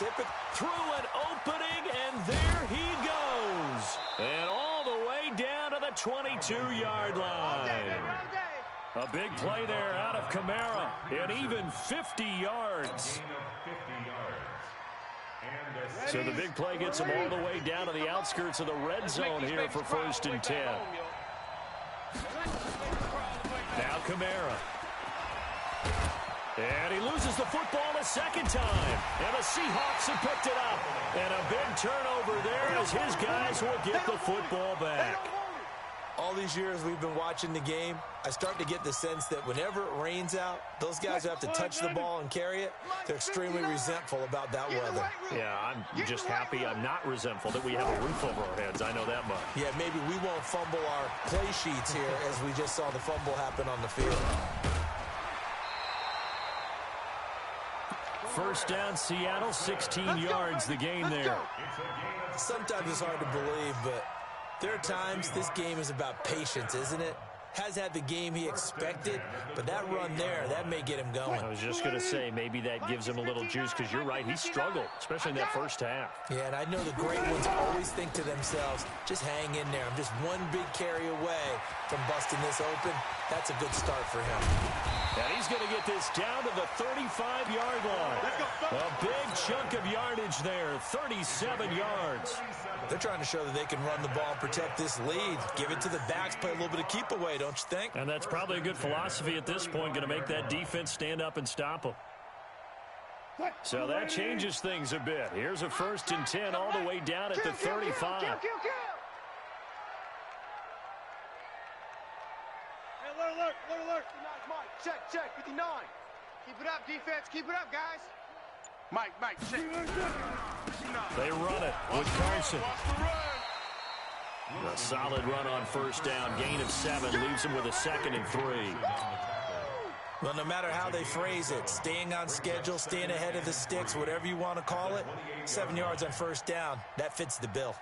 typical. Through an opening, and there he goes. And all the way down to the 22-yard line. A big play there out of Kamara, and even 50 yards. So the big play gets him all the way down to the outskirts of the red zone here for 1st and 10. Now Kamara. And he loses the football a second time. And the Seahawks have picked it up. And a big turnover there as his guys will get the football back. All these years we've been watching the game, I start to get the sense that whenever it rains out, those guys who have to touch the ball and carry it, they're extremely resentful about that weather. Yeah, I'm just happy I'm not resentful that we have a roof over our heads. I know that much. Yeah, maybe we won't fumble our play sheets here as we just saw the fumble happen on the field. First down, Seattle, 16 yards the game there. Sometimes it's hard to believe, but there are times this game is about patience, isn't it? Has had the game he expected, but that run there, that may get him going. I was just going to say, maybe that gives him a little juice, because you're right, he struggled, especially in that first half. Yeah, and I know the great ones always think to themselves, just hang in there. I'm just one big carry away from busting this open. That's a good start for him. And he's going to get this down to the 35-yard line. A big chunk of yardage there, 37 yards. They're trying to show that they can run the ball and protect this lead. Give it to the backs, play a little bit of keep away, don't you think? And that's probably a good philosophy at this point, going to make that defense stand up and stop them. So that changes things a bit. Here's a 1st and 10 all the way down at the 35. Alert. Check, 59. Keep it up, defense. Keep it up, guys. Mike, check. They run it with Carson. A solid run on 1st down. Gain of 7 leaves him with a 2nd and 3. Well, no matter how they phrase it, staying on schedule, staying ahead of the sticks, whatever you want to call it, 7 yards on 1st down, that fits the bill.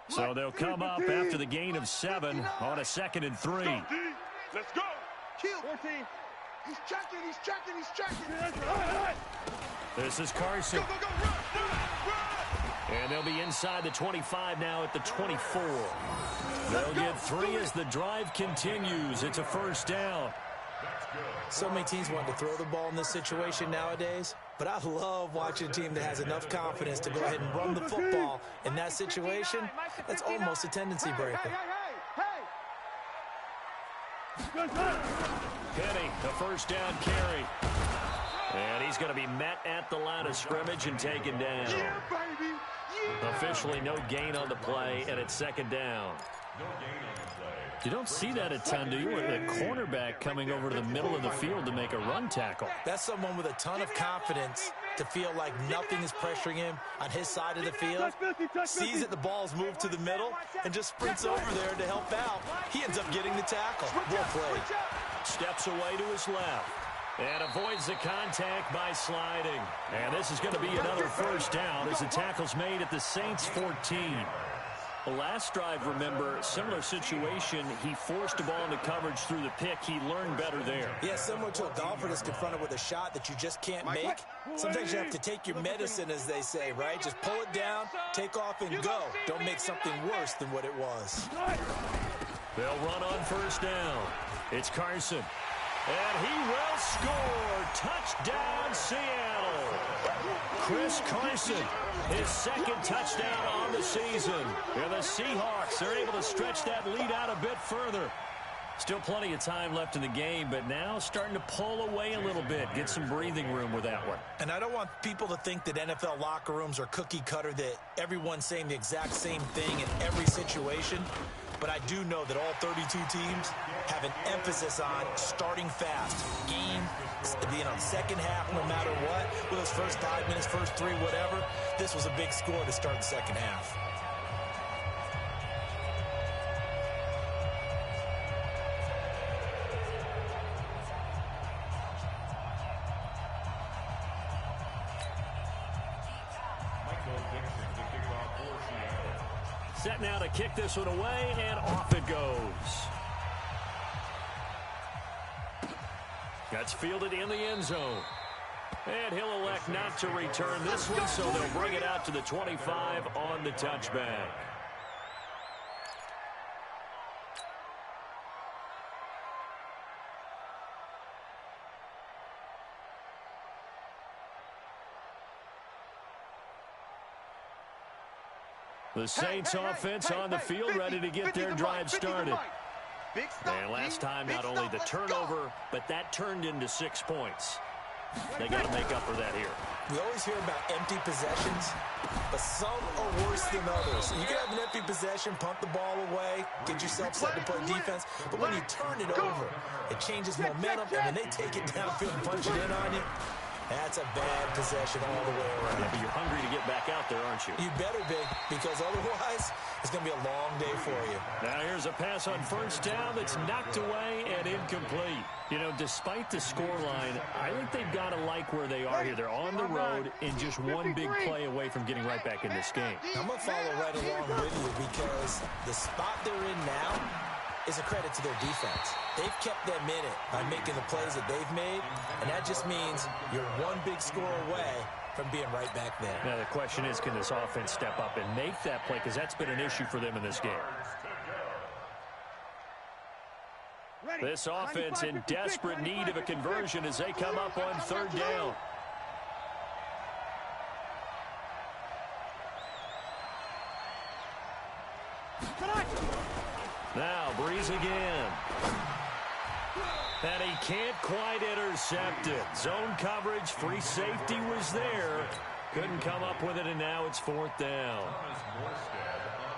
So they'll come up after the gain of 7 on a 2nd and 3. Let's go. Kill. 14. He's checking. This is Carson. Go, run. And they'll be inside the 25 now at the 24. They'll get 3 as the drive continues. It's a 1st down. So many teams want to throw the ball in this situation nowadays, but I love watching a team that has enough confidence to go ahead and run the football in that situation. That's almost a tendency breaker. Penny, the 1st down carry. And he's going to be met at the line of scrimmage and taken down. Officially no gain on the play, and it's 2nd down. You don't see that a ton, do you? With a cornerback coming over to the middle of the field to make a run tackle. That's someone with a ton of confidence to feel like nothing is pressuring him on his side of the field. Sees that the ball's moved to the middle and just sprints over there to help out. He ends up getting the tackle. Well played. Steps away to his left and avoids the contact by sliding. And this is going to be another 1st down as the tackle's made at the Saints 14. The last drive, remember, similar situation. He forced the ball into coverage through the pick. He learned better there. Yeah, similar to a golfer that's confronted with a shot that you just can't make. Sometimes you have to take your medicine, as they say, right? Just pull it down, take off, and go. Don't make something worse than what it was. They'll run on 1st down. It's Carson. And he will score. Touchdown, Seattle. Chris Carson, his 2nd touchdown on the season. And the Seahawks are able to stretch that lead out a bit further. Still plenty of time left in the game, but now starting to pull away a little bit. Get some breathing room with that one. And I don't want people to think that NFL locker rooms are cookie cutter, that everyone's saying the exact same thing in every situation. But I do know that all 32 teams have an emphasis on starting fast. Game, second half, no matter what. With those first 5 minutes, first 3, whatever. This was a big score to start the second half. Set now to kick this one away, and off it goes. That's fielded in the end zone. And he'll elect not to return this one, so they'll bring it out to the 25 on the touchback. The Saints offense on the field, ready to get their drive started. And last time, not only the turnover, but that turned into 6 points. They got to make up for that here. We always hear about empty possessions, but some are worse than others. You can have an empty possession, punt the ball away, get yourself set to play defense, but when you turn it over, it changes momentum, and when they take it downfield and punch it in on you, that's a bad possession all the way around. Yeah, but you're hungry to get back out there, aren't you? You better be, because otherwise, it's going to be a long day for you. Now here's a pass on first down that's knocked away and incomplete. You know, despite the scoreline, I think they've got to like where they are here. They're on the road and just one big play away from getting right back in this game. I'm going to follow right along with you because the spot they're in now is a credit to their defense. They've kept them in it by making the plays that they've made, and that just means you're one big score away from being right back there. Now the question is, can this offense step up and make that play, because that's been an issue for them in this game. This offense in desperate need of a conversion as they come up on third down. Now Breeze again. And he can't quite intercept it. Zone coverage, free safety was there. Couldn't come up with it, and now it's fourth down.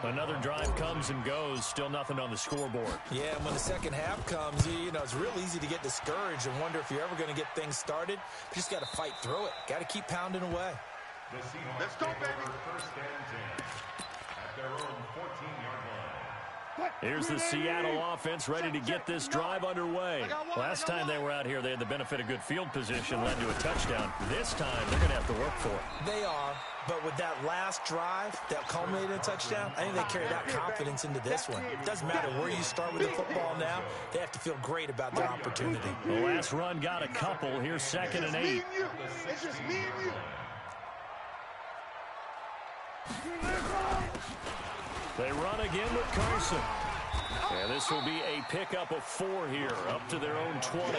Another drive comes and goes. Still nothing on the scoreboard. Yeah, and when the second half comes, you know, it's real easy to get discouraged and wonder if you're ever going to get things started. You just got to fight through it. Got to keep pounding away. Let's go, baby. First and 10 at their own 14-yard line. Here's the Seattle offense ready to get this drive underway. Last time they were out here, they had the benefit of good field position, led to a touchdown. This time, they're going to have to work for it. They are, but with that last drive that culminated in a touchdown, I think they carried that confidence into this one. It doesn't matter where you start with the football now. They have to feel great about their opportunity. The last run got a couple. Here's 2nd and 8. It's just me and you. They run again with Carson. And this will be a pickup of 4 here, up to their own 20.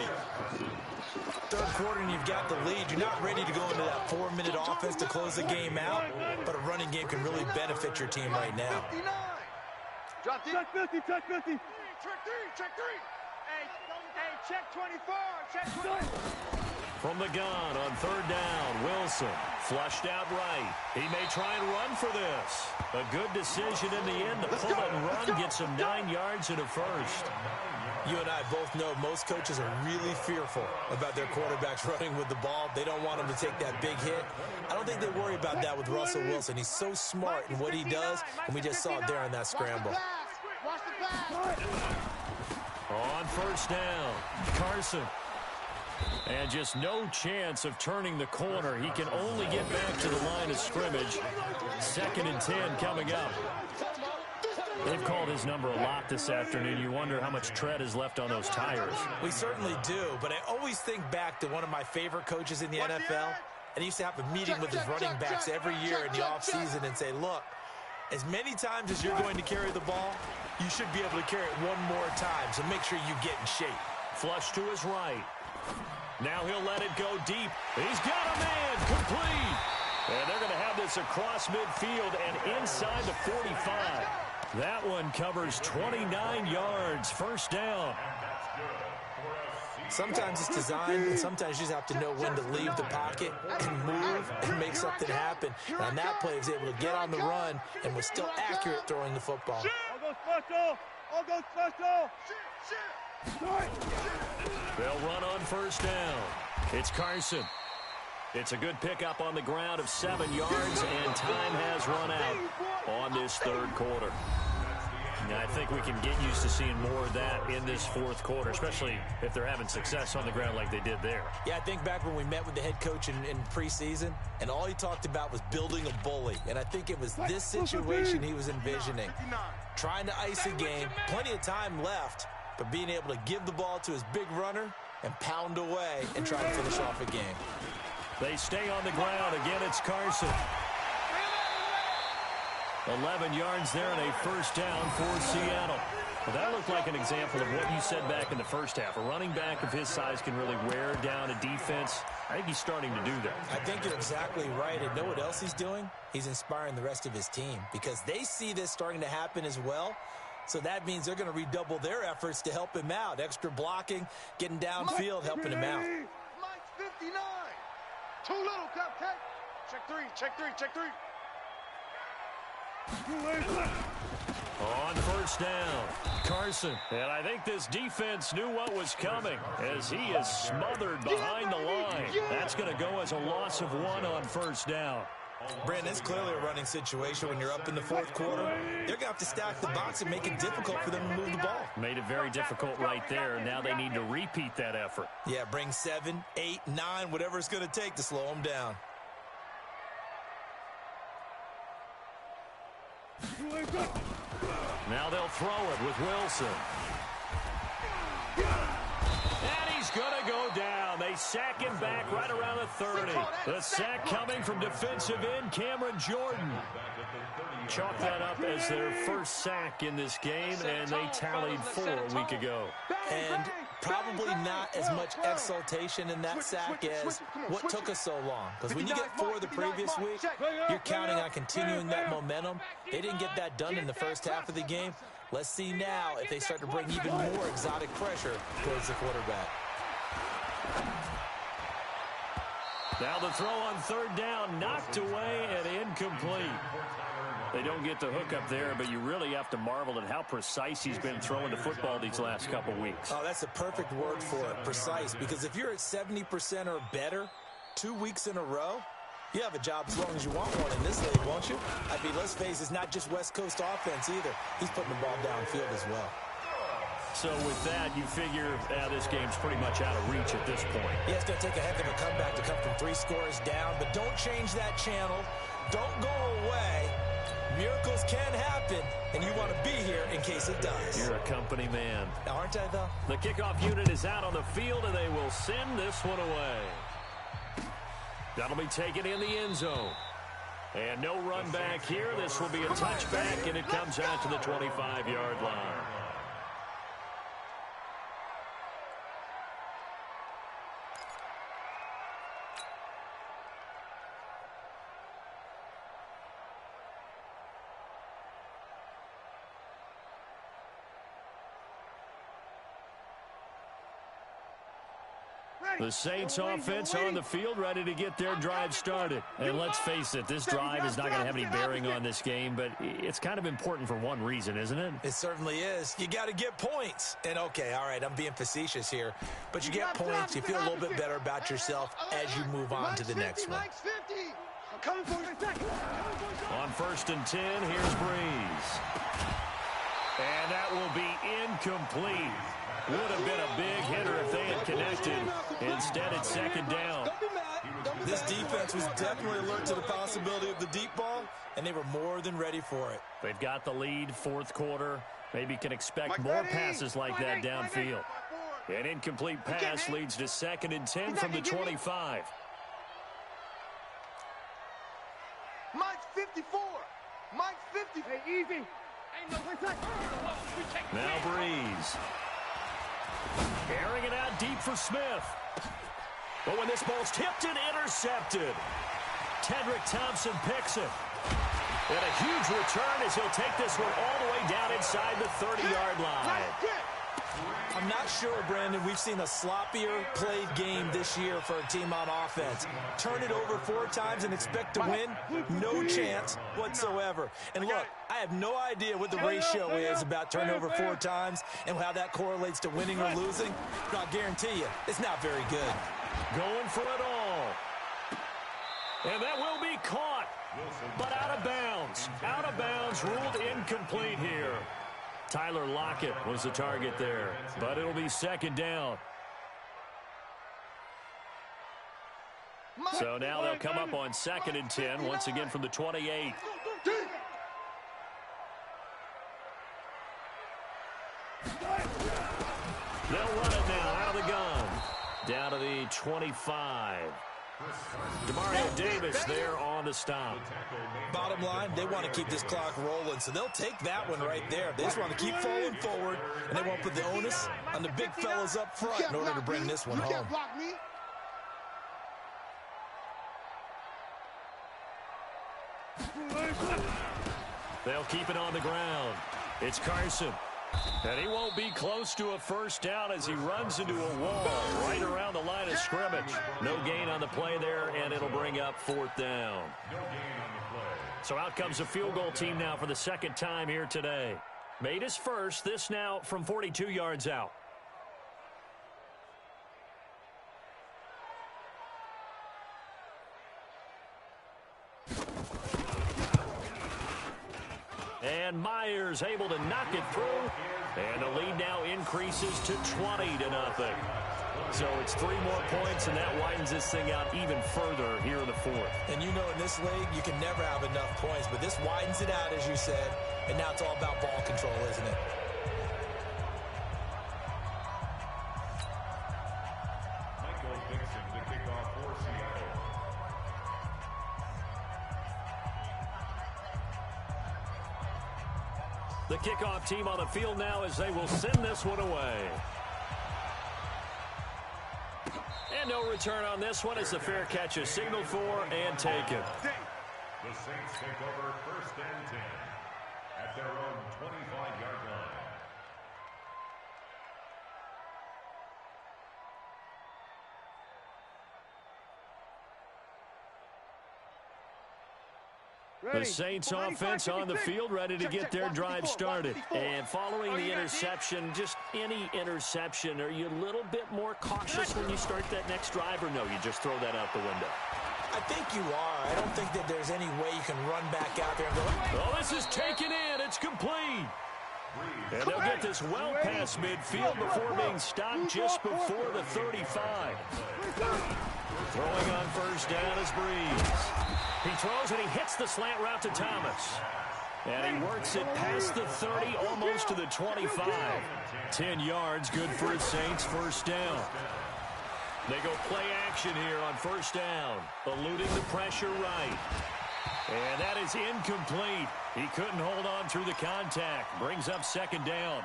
Third quarter and you've got the lead. You're not ready to go into that 4-minute offense to close the game out, but a running game can really benefit your team right now. Drop check 50, check 50. Check 3, check 3. Hey, check 24, check 20. From the gun on third down, Wilson flushed out right. He may try and run for this. A good decision in the end. The pull and run gets him 9 yards and a first. You and I both know most coaches are really fearful about their quarterbacks running with the ball. They don't want them to take that big hit. I don't think they worry about that with Russell Wilson. He's so smart in what he does, and we just saw it there in that scramble. Watch the pass. On first down, Carson. And just no chance of turning the corner. He can only get back to the line of scrimmage. 2nd and 10 coming up. They've called his number a lot this afternoon. You wonder how much tread is left on those tires. We certainly do, but I always think back to one of my favorite coaches in the NFL. And he used to have a meeting with his running backs every year in the offseason and say, look, as many times as you're going to carry the ball, you should be able to carry it one more time, so make sure you get in shape. Flush to his right. Now he'll let it go deep. He's got a man, complete. And they're going to have this across midfield and inside the 45. That one covers 29 yards, first down. Sometimes it's designed, and sometimes you just have to know when to leave the pocket and move and make something happen. And on that play, he was able to get on the run and was still accurate throwing the football. All go special. All go special. They'll run on first down. It's Carson. It's a good pickup on the ground of 7 yards, and time has run out on this third quarter. Now, I think we can get used to seeing more of that in this fourth quarter, especially if they're having success on the ground like they did there. Yeah, I think back when we met with the head coach in preseason, and all he talked about was building a bully. And I think it was this situation he was envisioning. Trying to ice a game, plenty of time left, but being able to give the ball to his big runner and pound away and try to finish off a game. They stay on the ground. Again, it's Carson. 11 yards there and a first down for Seattle. Well, that looked like an example of what you said back in the first half. A running back of his size can really wear down a defense. I think he's starting to do that. I think you're exactly right. And know what else he's doing? He's inspiring the rest of his team because they see this starting to happen as well. So that means they're going to redouble their efforts to help him out. Extra blocking, getting downfield, helping him out. Mike's 59. Too little, Cupcake. Check three, check three, check three. On first down, Carson. And I think this defense knew what was coming as he is smothered behind the line. That's going to go as a loss of 1 on first down. Brandon, it's clearly a running situation when you're up in the fourth quarter. They're going to have to stack the box and make it difficult for them to move the ball. Made it very difficult right there. Now they need to repeat that effort. Yeah, bring 7, 8, 9, whatever it's going to take to slow them down. Now they'll throw it with Wilson. And he's going to go down. They sack him back right around the 30. The sack coming from defensive end Cameron Jordan. Chalk that up as their first sack in this game, and they tallied 4 a week ago. And probably not as much exultation in that sack as what took us so long. Because when you get 4 the previous week, you're counting on continuing that momentum. They didn't get that done in the first half of the game. Let's see now if they start to bring even more exotic pressure towards the quarterback. Now the throw on third down, knocked away and incomplete. They don't get the hook up there, but you really have to marvel at how precise he's been throwing the football these last couple weeks. Oh, that's a perfect word for it, precise, because if you're at 70% or better 2 weeks in a row, you have a job as long as you want one in this league, won't you? I mean, let's face it, it's not just West Coast offense either. He's putting the ball downfield as well. So with that, you figure this game's pretty much out of reach at this point. Yeah, it's going to take a heck of a comeback to come from 3 scores down, but don't change that channel. Don't go away. Miracles can happen, and you want to be here in case it does. You're a company man. Aren't I, though? The kickoff unit is out on the field, and they will send this one away. That'll be taken in the end zone. And no run back here. This will be a touchback, and it comes out to the 25-yard line. The Saints offense on the field, ready to get their drive started. And let's face it, this drive is not going to have any bearing on this game, but it's kind of important for one reason, isn't it? It certainly is. You got to get points. And, okay, all right, I'm being facetious here, but you get points, you feel a little bit better about yourself as you move on to the next one. On 1st and 10, here's Breeze. And that will be incomplete. Would have been a big hitter if they had connected. Instead, it's 2nd down. This defense was definitely alert to the possibility of the deep ball, and they were more than ready for it. They've got the lead, 4th quarter. Maybe can expect more passes like that downfield. An incomplete pass leads to 2nd and 10 from the 25. Mike's 54. Mike's 50. Hey, easy. Now Breeze. Airing it out deep for Smith. But when this ball's tipped and intercepted, Tedrick Thompson picks it. And a huge return as he'll take this one all the way down inside the 30-yard line. I'm not sure, Brandon, we've seen a sloppier played game this year for a team on offense. Turn it over 4 times and expect to win? No chance whatsoever. And look, I have no idea what the ratio is about turnover 4 times and how that correlates to winning or losing, but I'll guarantee you, it's not very good. Going for it all. And that will be caught, but out of bounds. Out of bounds, ruled incomplete here. Tyler Lockett was the target there, but it'll be 2nd down. So now they'll come up on 2nd and 10, once again from the 28. They'll run it now out of the gun. 25. Demario Davis there on the stop. Bottom line, they want to keep this clock rolling, so they'll take that one right there. They just want to keep falling forward, and they won't put the onus on the big fellas up front in order to bring this one home. They'll keep it on the ground. It's Carson. And he won't be close to a first down as he runs into a wall right around the line of scrimmage. No gain on the play there, and it'll bring up 4th down. So out comes a field goal team now for the second time here today. Made his first, this now from 42 yards out. And Myers able to knock it through. And the lead now increases to 20-0. So it's 3 more points, and that widens this thing out even further here in the 4th. And you know in this league, you can never have enough points, but this widens it out, as you said, and now it's all about ball control, isn't it? The kickoff team on the field now as they will send this one away. And no return on this one as the fair catch is signaled for and taken. The Saints take over 1st and 10 at their own 25-yard line. The Saints offense on the field, ready to get their drive started. And following the interception, just any interception, are you a little bit more cautious when you start that next drive, or no, you just throw that out the window? I think you are. I don't think that there's any way you can run back out there and go, oh, this is taken in. It's complete. And they'll get this well past midfield before being stopped just before the 35. Throwing on first down is Breeze. He throws and he hits the slant route to Thomas. And he works it past the 30, almost to the 25. 10 yards, good for the Saints, first down. They go play action here on first down, eluding the pressure right. And that is incomplete. He couldn't hold on through the contact. Brings up second down.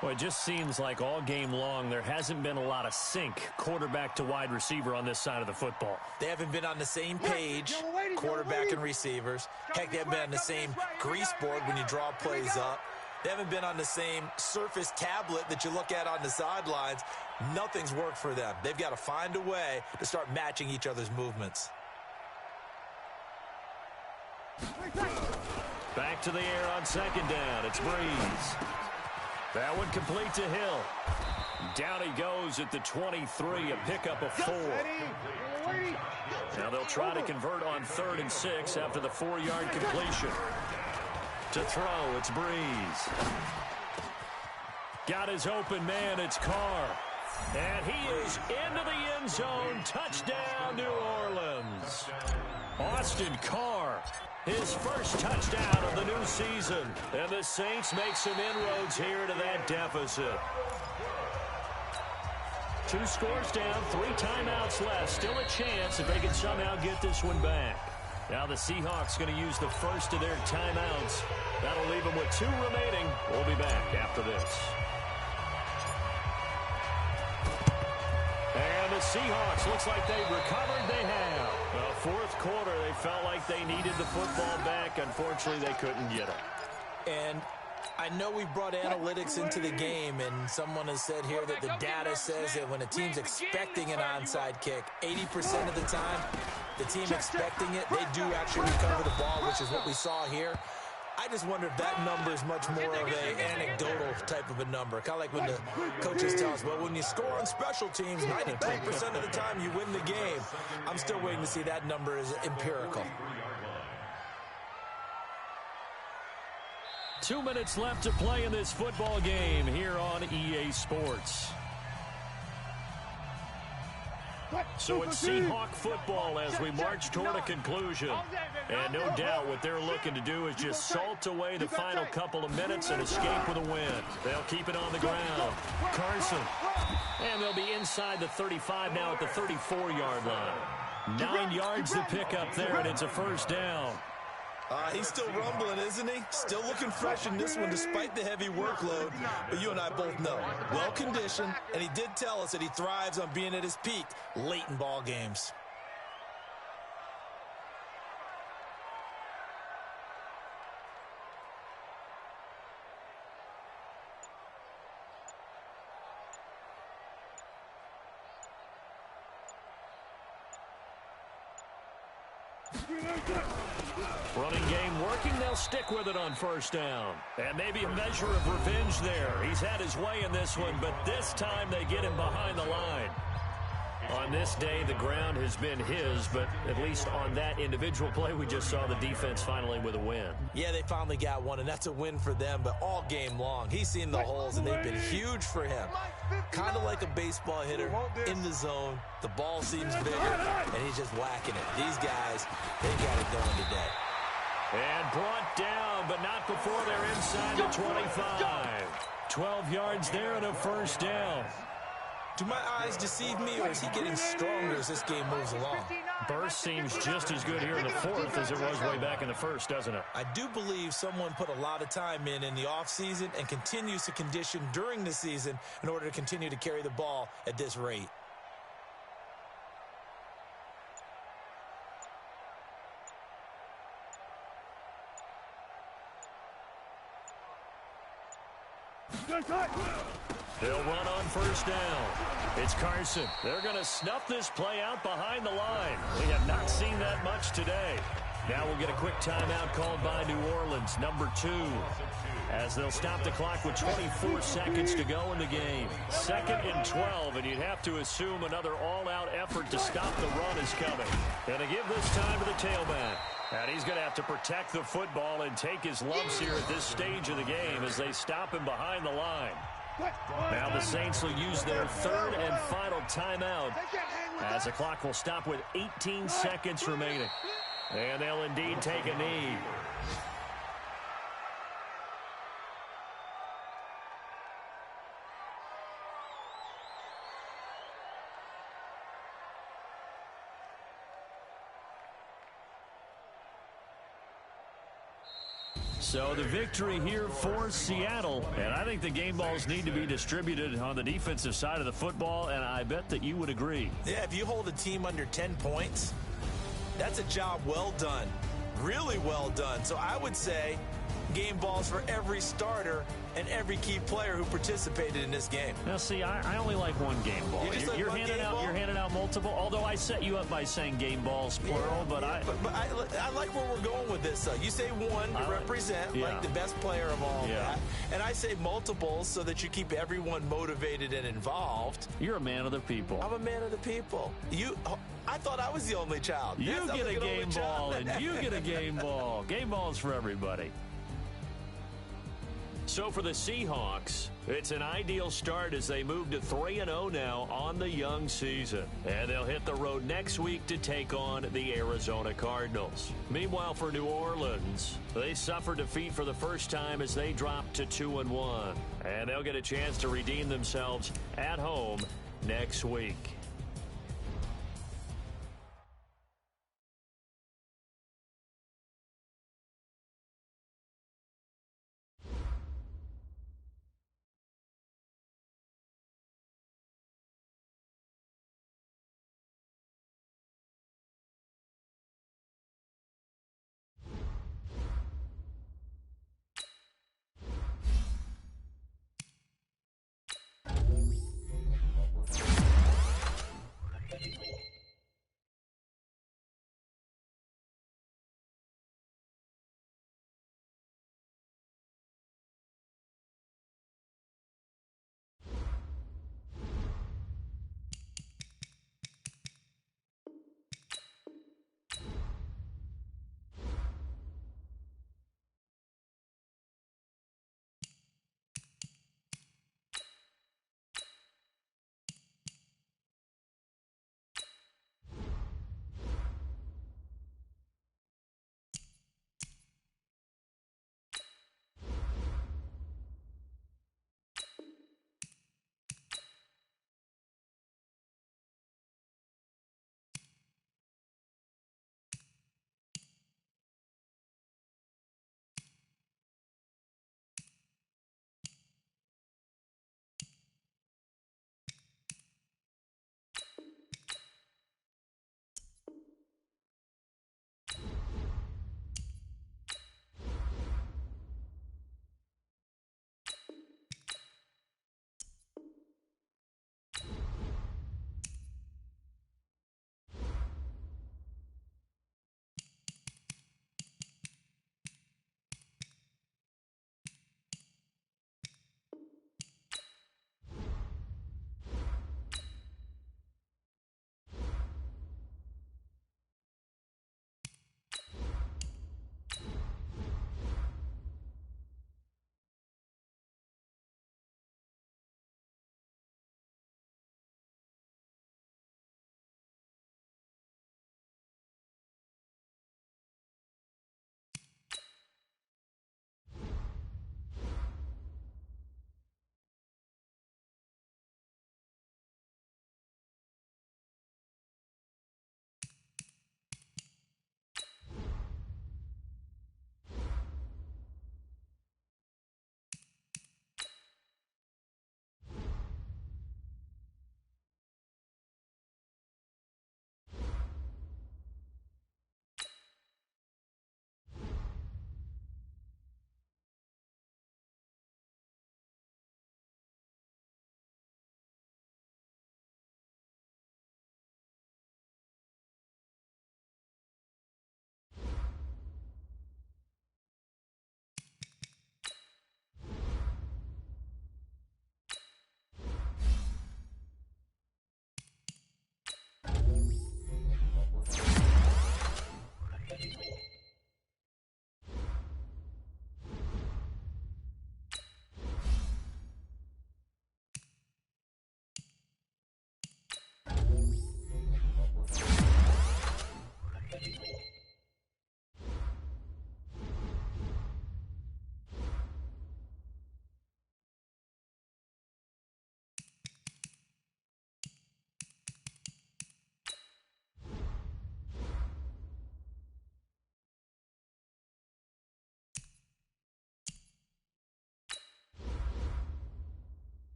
Well, it just seems like all game long there hasn't been a lot of sync quarterback to wide receiver on this side of the football. They haven't been on the same page, quarterback and receivers. Heck, they haven't been on the same grease board when you draw plays up. They haven't been on the same surface tablet that you look at on the sidelines. Nothing's worked for them. They've got to find a way to start matching each other's movements. Back to the air on second down. It's Breeze. That one complete to Hill. Down he goes at the 23, a pickup of 4. Now they'll try to convert on 3rd and 6 after the 4-yard completion. To throw, it's Breeze. Got his open man, it's Carr. And he is into the end zone. Touchdown, New Orleans. Austin Carr, his first touchdown of the new season. And the Saints make some inroads here to that deficit. 2 scores down, 3 timeouts left. Still a chance if they can somehow get this one back. Now the Seahawks going to use the first of their timeouts. That'll leave them with 2 remaining. We'll be back after this. And the Seahawks, looks like they've recovered. They have. Well, 4th quarter, they felt like they needed the football back. Unfortunately, they couldn't get it. And I know we brought analytics into the game, and someone has said here that the data says that when a team's expecting an onside kick, 80% of the time, the team expecting it, they do actually recover the ball, which is what we saw here. I just wonder if that number is much more of an anecdotal type of a number. Kind of like when the coaches tell us, well, when you score on special teams, 93% of the time you win the game. I'm still waiting to see that number is empirical. 2 minutes left to play in this football game here on EA Sports. So it's Seahawk football as we march toward a conclusion. And no doubt what they're looking to do is just salt away the final couple of minutes and escape with a win. They'll keep it on the ground. Carson And they'll be inside the 35 now at the 34-yard line. 9 yards to pick up there, and it's a first down. He's still rumbling, isn't he? Still looking fresh in this one despite the heavy workload. But you and I both know, well-conditioned, and he did tell us that he thrives on being at his peak late in ball games. Running game working, they'll stick with it on first down. And maybe a measure of revenge there. He's had his way in this one, but this time they get him behind the line. On this day, the ground has been his, but at least on that individual play, we just saw the defense finally with a win. Yeah, they finally got one, and that's a win for them, but all game long, he's seen the holes, and they've been huge for him. Kind of like a baseball hitter in the zone. The ball seems bigger, and he's just whacking it. These guys, they got it going today. And brought down, but not before they're inside the 25. 12 yards there and a first down. Do my eyes deceive me, or is he getting stronger as this game moves along? Burst seems just as good here in the fourth as it was way back in the first, doesn't it? I do believe someone put a lot of time in the offseason and continues to condition during the season in order to continue to carry the ball at this rate. They'll run on first down. It's Carson. They're going to snuff this play out behind the line. We have not seen that much today. Now we'll get a quick timeout called by New Orleans, number 2, as they'll stop the clock with 24 seconds to go in the game. 2nd and 12, and you'd have to assume another all-out effort to stop the run is coming. And to give this time to the tailback. And he's going to have to protect the football and take his lumps here at this stage of the game as they stop him behind the line. Now the Saints will use their 3rd and final timeout as the clock will stop with 18 seconds remaining. And they'll indeed take a knee. So the victory here for Seattle, and I think the game balls need to be distributed on the defensive side of the football, and I bet that you would agree. Yeah, if you hold a team under 10 points, that's a job well done, really well done. So I would say game balls for every starter and every key player who participated in this game. Now, see, I only like one game ball. You're handing out multiple, although I set you up by saying game balls, plural, but I like where we're going with this. You say one to represent, like the best player of all that, and I say multiples so that you keep everyone motivated and involved. You're a man of the people. I'm a man of the people. I thought I was the only child. You get a game ball, and you get a game ball. Game balls for everybody. So for the Seahawks, it's an ideal start as they move to 3-0 now on the young season. And they'll hit the road next week to take on the Arizona Cardinals. Meanwhile, for New Orleans, they suffer defeat for the first time as they drop to 2-1. And they'll get a chance to redeem themselves at home next week.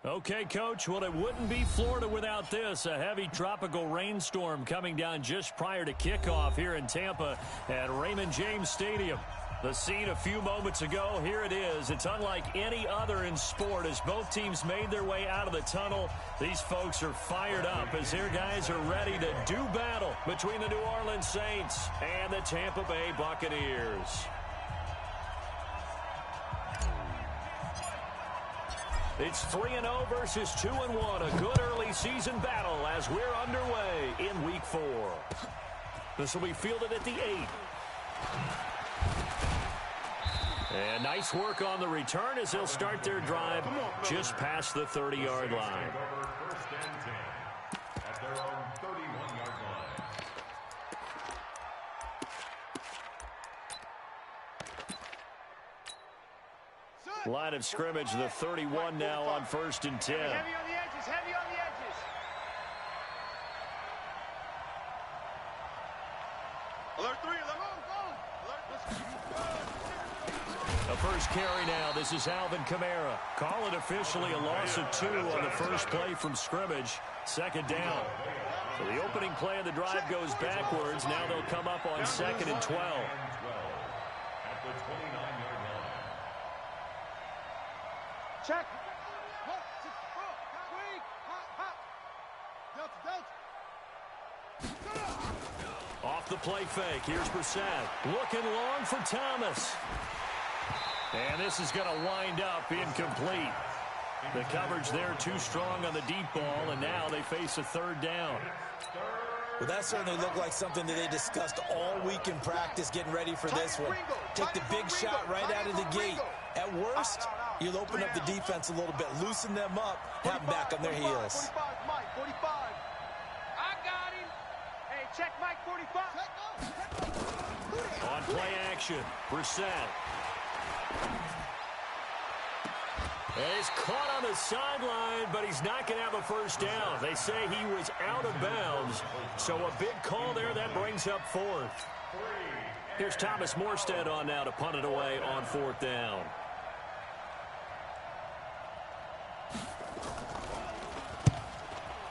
Okay, Coach, well, it wouldn't be Florida without this. A heavy tropical rainstorm coming down just prior to kickoff here in Tampa at Raymond James Stadium. The scene a few moments ago, here it is. It's unlike any other in sport as both teams made their way out of the tunnel. These folks are fired up as their guys are ready to do battle between the New Orleans Saints and the Tampa Bay Buccaneers. It's 3-0 versus 2-1. A good early season battle as we're underway in Week 4. This will be fielded at the 8. And nice work on the return as they'll start their drive just past the 30-yard line. First and 10 at their own 31-yard line. Line of scrimmage, the 31 now on 1st and 10. Heavy on the edges, heavy on the edges. Alert 3, alert, go. Alert, let's go. A first carry now. This is Alvin Kamara. Call it officially a loss of 2 on the first play from scrimmage. 2nd down. So the opening play of the drive goes backwards. Now they'll come up on 2nd and 12. At the 29-yard line. Check. Off the play fake. Here's Brissett. Looking long for Thomas. And this is going to wind up incomplete. The coverage there too strong on the deep ball, and now they face a 3rd down. Well, that certainly looked like something that they discussed all week in practice getting ready for this one. Take the big shot right out of the gate. At worst, you'll open up the defense a little bit, loosen them up, have them back on their heels. 45, Mike, 45. I got him. Hey, check Mike, 45. On play action, Brissett. And he's caught on the sideline, but he's not going to have a first down. They say he was out of bounds, so a big call there. That brings up 4th. Here's Thomas Morstead on now to punt it away on 4th down.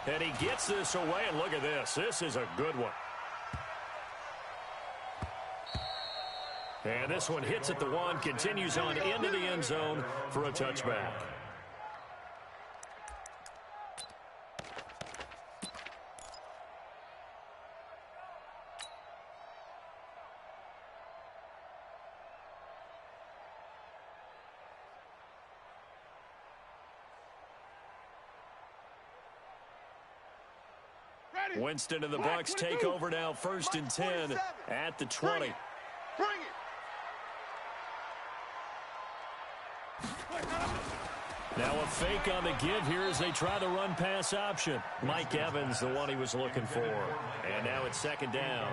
And he gets this away, and look at this. This is a good one. And this one hits at the 1, continues on into the end zone for a touchback. Winston and the Bucs take over now, 1st and 10 at the 20. Bring it. Now a fake on the give here as they try the run-pass option. Mike Evans, the one he was looking for. And now it's 2nd down.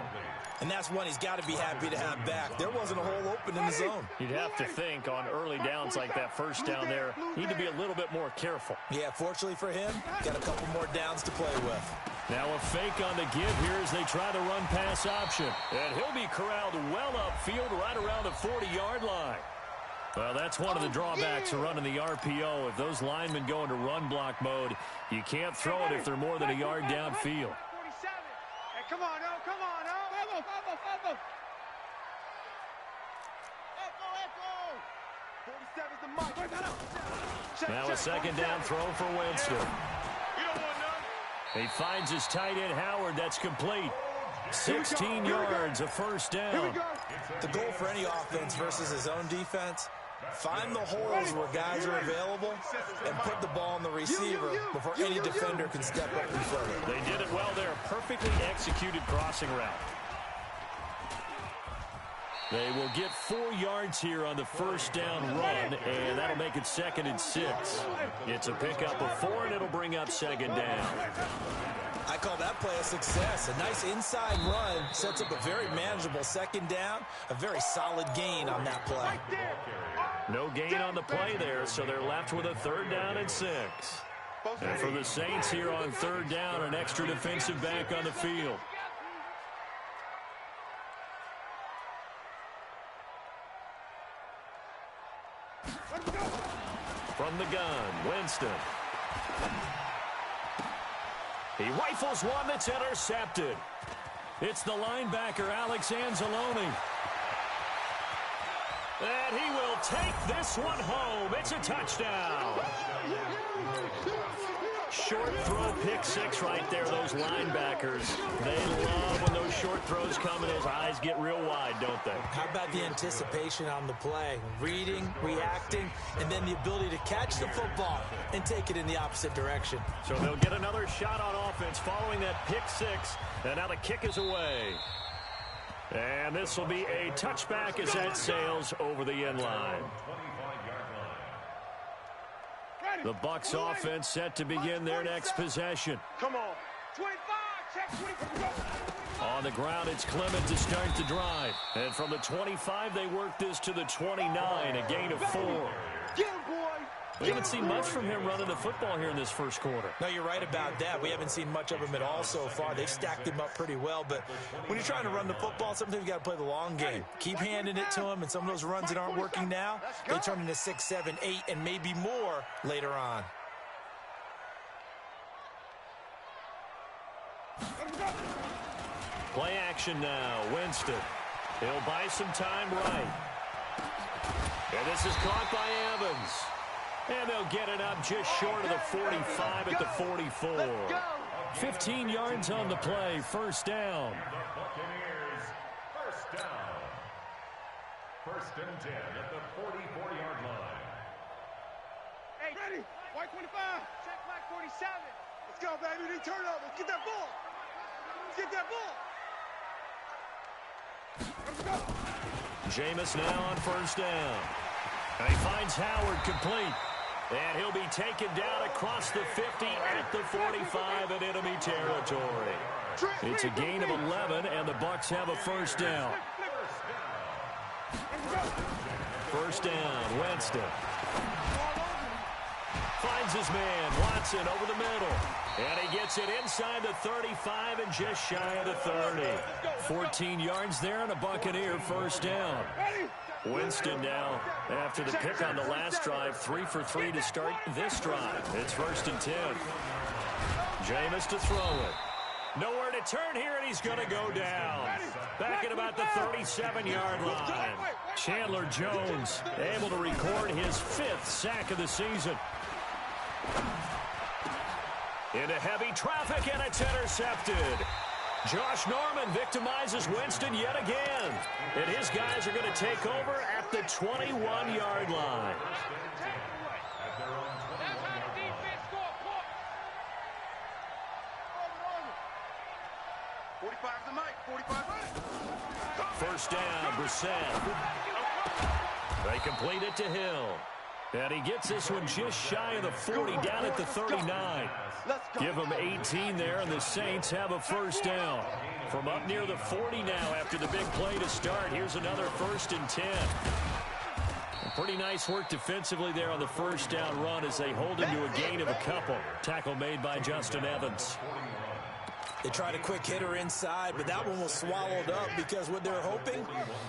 And that's one he's got to be happy to have back. There wasn't a hole open in the zone. You'd have to think on early downs like that first down there, need to be a little bit more careful. Yeah, fortunately for him, got a couple more downs to play with. Now a fake on the give here as they try the run-pass option. And he'll be corralled well upfield right around the 40-yard line. Well, that's one of the drawbacks of running the RPO. If those linemen go into run block mode, you can't throw it if they're more than a yard downfield. 47. Hey, come on, oh, come on, oh. Echo. 47's the mic. Check, now a 2nd down throw for Winston. You don't want none. He finds his tight end Howard. That's complete. 16 yards, a first down. The goal for any offense versus his own defense, find the holes where guys are available and put the ball on the receiver before any defender can step up in front of it. They did it well there. Perfectly executed crossing route. They will get 4 yards here on the first down run, and that'll make it 2nd and 6. It's a pickup of 4, and it'll bring up 2nd down. I call that play a success. A nice inside run sets up a very manageable 2nd down, a very solid gain on that play. No gain on the play there, so they're left with a 3rd down and 6. And for the Saints here on 3rd down, an extra defensive back on the field. From the gun, Winston. He rifles one that's intercepted. It's the linebacker, Alex Anzalone. And he will take this one home. It's a touchdown. Short throw, pick six right there. Those linebackers, they love when those short throws come and those eyes get real wide, don't they? How about the anticipation on the play? Reading, reacting, and then the ability to catch the football and take it in the opposite direction. So they'll get another shot on offense following that pick six. And now the kick is away. And this will be a touchback as that sails over the end line. The Bucs offense set to begin their next possession. Come on. 25, check 25. On the ground, it's Clement to start the drive. And from the 25, they work this to the 29, a gain of 4. Get him, boy. We haven't seen much from him running the football here in this first quarter. No, you're right about that. We haven't seen much of him at all so far. They've stacked him up pretty well, but when you're trying to run the football, sometimes you got to play the long game. Keep handing it to him, and some of those runs that aren't working now, they turn into 6, 7, 8, and maybe more later on. Play action now. Winston. He'll buy some time right. And this is caught by Evans. And they'll get it up just short of the 45 at the 44. 15 yards on the play. First down. The Buccaneers, first down. First and 10 at the 44-yard line. Hey, ready? White 25. Check black 47. Let's go, baby. They turn up. Let's get that ball. Let's get that ball. Let's go. Jameis now on first down. And he finds Howard complete. And he'll be taken down across the 50 at the 45 in enemy territory. It's a gain of 11, and the Bucs have a first down. First down, Winston. Finds his man, Watson, over the middle. And he gets it inside the 35 and just shy of the 30. 14 yards there and a Buccaneer first down. Winston now, after the pick on the last drive, 3 for 3 to start this drive. It's first and 10. Jameis to throw it. Nowhere to turn here, and he's going to go down. Back at about the 37-yard line. Chandler Jones able to record his 5th sack of the season. Into heavy traffic, and it's intercepted. Josh Norman victimizes Winston yet again. And his guys are going to take over at the 21-yard line. 45's the mic. 45. First down, Brissett. They complete it to Hill. And he gets this one just shy of the 40, down at the 39. Give them 18 there, and the Saints have a first down. From up near the 40 now after the big play to start. Here's another first and 10. Pretty nice work defensively there on the first down run as they hold him to a gain of a couple. Tackle made by Justin Evans. They tried a quick hitter inside, but that one was swallowed up because what they're hoping,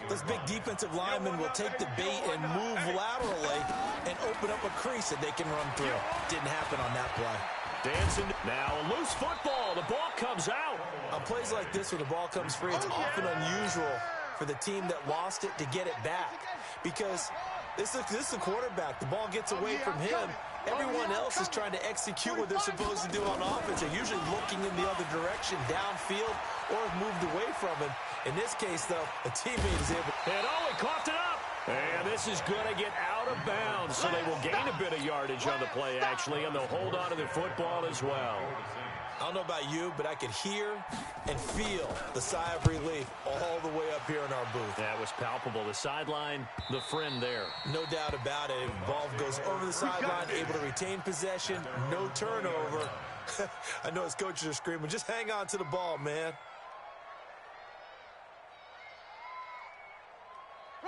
this big defensive lineman will take the bait and move laterally and open up a crease that they can run through. Didn't happen on that play. Dancing. Now a loose football. The ball comes out. On plays like this where the ball comes free, it's often unusual for the team that lost it to get it back because this is a quarterback. The ball gets away from him. Everyone else is trying to execute what they're supposed to do on offense. They're usually looking in the other direction, downfield, or have moved away from him. In this case, though, a teammate is able. And he coughed it up. And this is going to get out of bounds, so they will gain a bit of yardage on the play, actually, and they'll hold on to the football as well. I don't know about you, but I could hear and feel the sigh of relief all the way up here in our booth. That was palpable. The sideline, the friend there. No doubt about it. Ball goes over the sideline, able to retain possession, no turnover. I know his coaches are screaming, just hang on to the ball, man.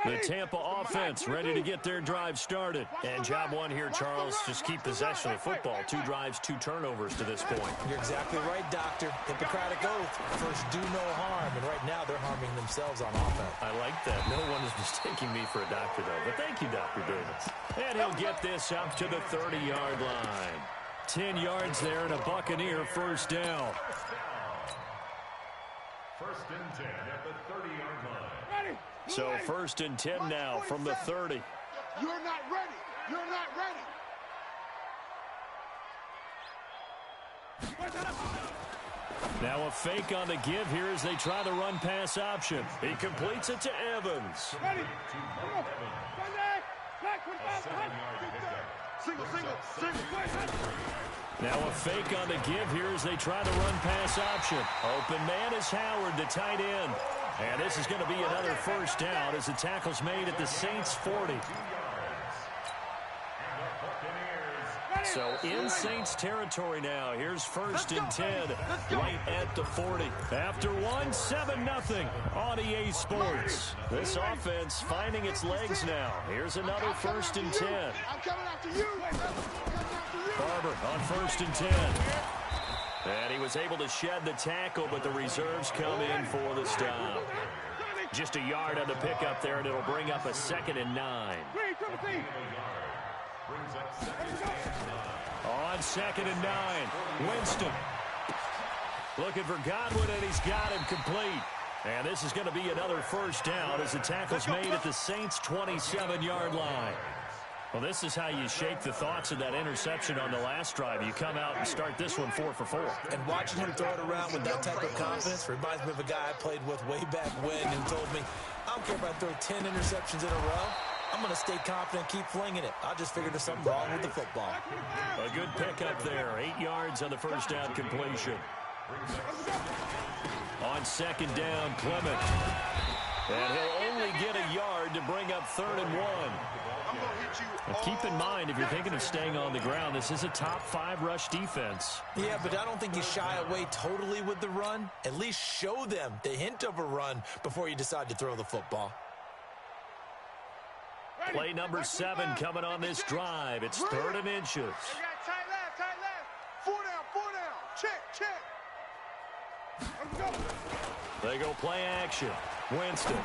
The Tampa offense ready to get their drive started. And job one here, Charles, just keep possession of the football. 2 drives, 2 turnovers to this point. You're exactly right, Doctor. Hippocratic oath. First, do no harm. And right now, they're harming themselves on offense. I like that. No one is mistaking me for a doctor, though. But thank you, Dr. Davis. And he'll get this up to the 30-yard line. 10 yards there and a Buccaneer first down. First and 10 at the 30-yard line. Ready? So first and 10 now from the 30. You're not ready. You're not ready. Now a fake on the give here as they try the run-pass option. He completes it to Evans. Ready? Sunday. Black 25. Single. Now a fake on the give here as they try the run-pass option. Open man is Howard, the tight end. And this is going to be another first down as the tackle's made at the Saints' 40. So in Saints territory now. Here's first and 10 right at the 40. After 7-0 on EA Sports. This offense finding its legs now. Here's another first and 10. I'm coming after you. Barber on first and 10. And he was able to shed the tackle, but the reserves come in for the stop. Just a yard on the pickup there, and it'll bring up a 2nd and 9. On 2nd and 9, Winston. Looking for Godwin, and he's got him complete. And this is going to be another first down as the tackle's made at the Saints' 27-yard line. Well, this is how you shake the thoughts of that interception on the last drive. You come out and start this one 4 for 4. And watching him throw it around with that type of confidence reminds me of a guy I played with way back when who told me, I don't care if I throw 10 interceptions in a row. I'm going to stay confident, keep flinging it. I just figured there's something wrong with the football. A good pickup there. 8 yards on the first down completion. On 2nd down, Clement. And he'll only get a yard to bring up 3rd and 1. Now keep in mind, if you're thinking of staying on the ground, this is a top 5 rush defense. Yeah, but I don't think you shy away totally with the run. At least show them the hint of a run before you decide to throw the football. Play number 7 coming on this drive. It's 3rd and inches. Tight left. 4 down. Check. They go play action. Winston.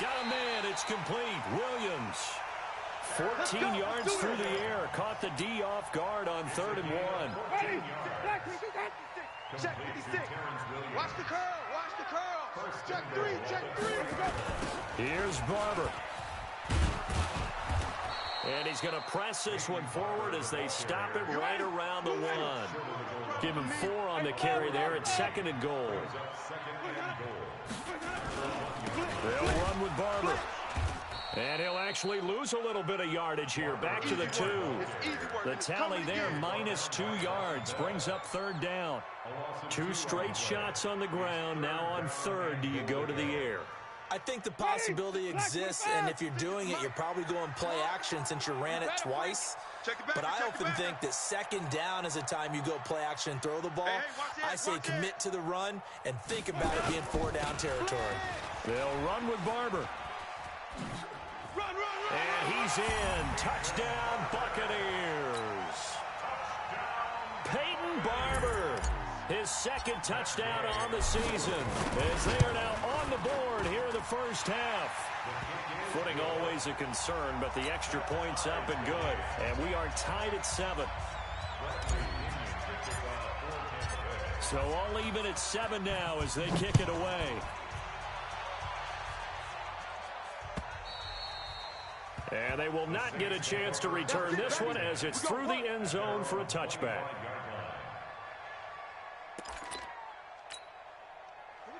Got a man. It's complete. Williams. 14 yards through the air. Caught the D off guard on 3rd and 1. Ready? Check 56. Watch the curl. Check 3. Here's Barber. And he's going to press this one forward as they stop it right around the 1. Give him 4 on the carry there at 2nd and goal. They'll run with Barber. And he'll actually lose a little bit of yardage here. Back to the 2. The tally there, -2 yards. Brings up 3rd down. 2 straight shots on the ground. Now on 3rd, do you go to the air? I think the possibility exists, and if you're doing it, you're probably going play action since you ran it twice. But I often think that 2nd down is the time you go play action and throw the ball. I say commit to the run and think about it being 4 down territory. They'll run with Barber. And he's in. Touchdown, Buccaneers. Peyton Barber. His 2nd touchdown on the season as they are now on the board here in the first half. Footing always a concern, but the extra point's up and good. And we are tied at 7. So all even at 7 now as they kick it away. And they will not get a chance to return this one as it's through the end zone for a touchback.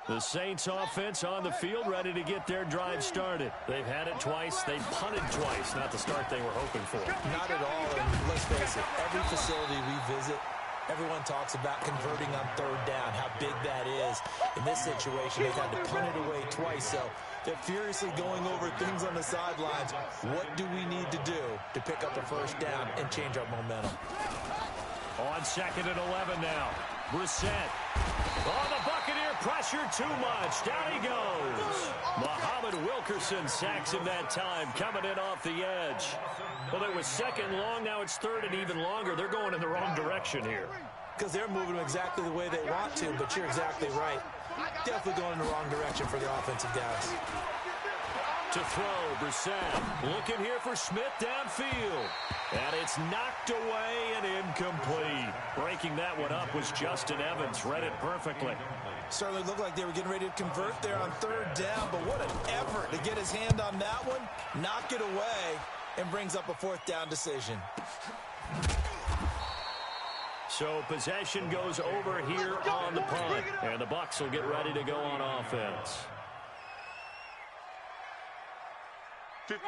The Saints offense on the field ready to get their drive started. They've had it twice. They've punted twice. Not the start they were hoping for. Not at all. And let's face it, every facility we visit, everyone talks about converting on 3rd down, how big that is. In this situation, they've had to punt it away twice. So they're furiously going over things on the sidelines. What do we need to do to pick up a first down and change our momentum? On 2nd and 11 now. Brissett. Oh, the Buccaneer pressure too much. Down he goes. Muhammad Wilkerson sacks him that time, coming in off the edge. Well, it was 2nd long. Now it's 3rd and even longer. They're going in the wrong direction here. Because they're moving exactly the way they want to, but you're exactly right. Definitely going in the wrong direction for the offensive guys. To throw, Brissett looking here for Smith downfield. And it's knocked away and incomplete. Breaking that one up was Justin Evans. Read it perfectly. Certainly looked like they were getting ready to convert there on third down, but what an effort to get his hand on that one, knock it away, and brings up a fourth down decision. So possession goes over here on the punt, and the Bucs will get ready to go on offense.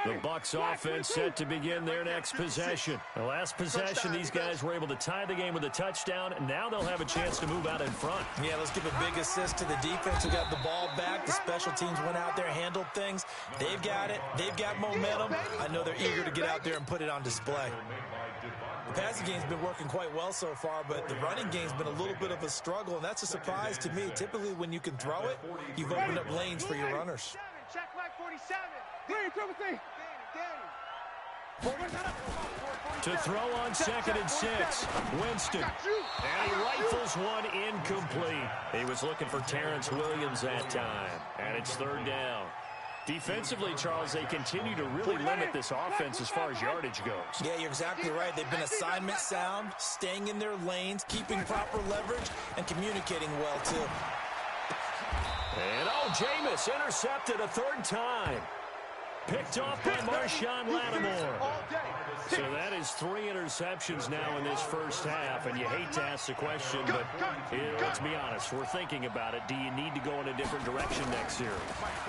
The Bucs offense set to begin their next possession. The last possession, these guys were able to tie the game with a touchdown, and now they'll have a chance to move out in front. Yeah, let's give a big assist to the defense who got the ball back. The special teams went out there, handled things. They've got it. They've got momentum. I know they're eager to get out there and put it on display. The passing game's been working quite well so far, but the running game's been a little bit of a struggle, and that's a surprise to me. Typically, when you can throw it, you've opened up lanes for your runners. Check flag 47. To throw on 2nd and 6, Winston. And he rifles one incomplete. He was looking for Terrence Williams that time. And it's 3rd down. Defensively, Charles, they continue to really limit this offense as far as yardage goes. Yeah, you're exactly right. They've been assignment sound, staying in their lanes, keeping proper leverage, and communicating well, too. And, Jameis intercepted a 3rd time. Picked off by Marshawn Lattimore. So that is 3 interceptions now in this first half, and you hate to ask the question, but let's be honest, we're thinking about it. Do you need to go in a different direction next year?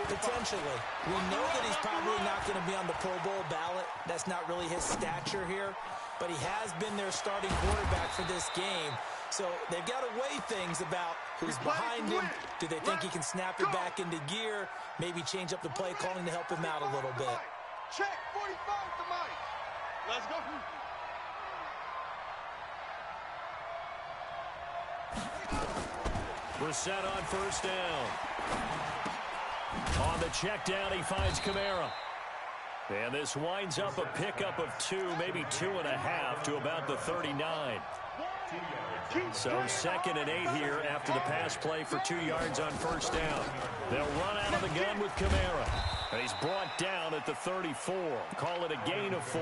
Potentially. We know that he's probably not going to be on the Pro Bowl ballot. That's not really his stature here, but he has been their starting quarterback for this game. So they've got to weigh things about who's behind him. Do they think he can snap it back into gear? Maybe change up the play calling to help him out a little bit. Check 45 to Mike. Let's go. Brissett on 1st down. On the check down, he finds Kamara. And this winds up a pickup of 2, maybe 2.5 to about the 39. So 2nd and 8 here after the pass play for 2 yards on 1st down. They'll run out of the gun with Kamara. And he's brought down at the 34. Call it a gain of 4.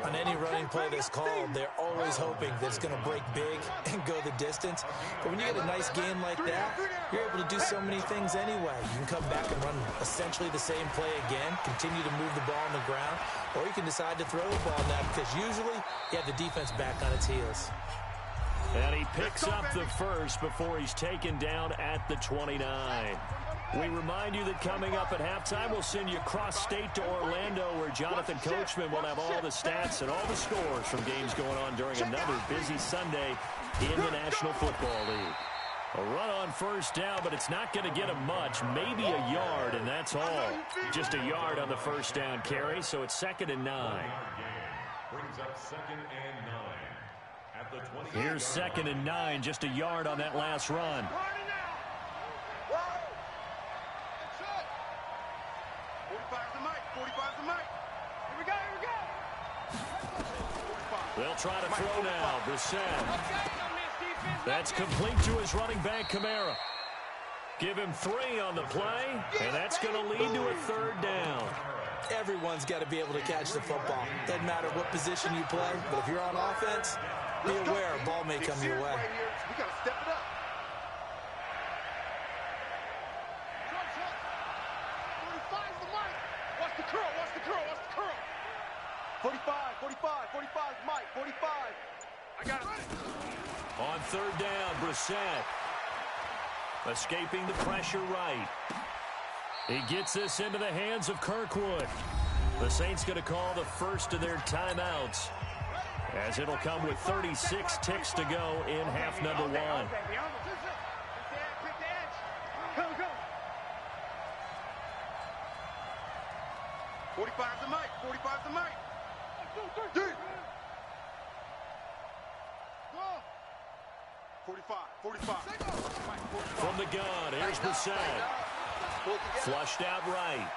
On any running play that's called, they're always hoping that it's going to break big and go the distance. But when you get a nice game like that, you're able to do so many things anyway. You can come back and run essentially the same play again, continue to move the ball on the ground, or you can decide to throw the ball now because usually you have the defense back on its heels. And he picks up the first before he's taken down at the 29. We remind you that coming up at halftime, we'll send you cross-state to Orlando, where Jonathan Coachman will have all the stats and all the scores from games going on during another busy Sunday in the National Football League. A run on 1st down, but it's not going to get him much, maybe a yard, and that's all. Just a yard on the 1st down carry, so it's 2nd and 9. Brings up 2nd and 9 at the 20. Here's 2nd and 9, just a yard on that last run. 45's the mic. 45's the mic. Here we go. They'll try to throw now. Brissett. That's complete to his running back, Kamara. Give him 3 on the play, and that's going to lead to a 3rd down. Everyone's got to be able to catch the football. Doesn't matter what position you play, but if you're on offense, be aware a ball may come your way. We got to step it up. 45's the mic. Watch the curl. 45's Mike. 45. I got it. On 3rd down, Brissett. Escaping the pressure right. He gets this into the hands of Kirkwood. The Saints going to call the first of their timeouts, as it'll come with 36 ticks to go in half number 1. Go. 45's the mic. 45's the mic. 45. From the gun, here's Brissett. Flushed out right.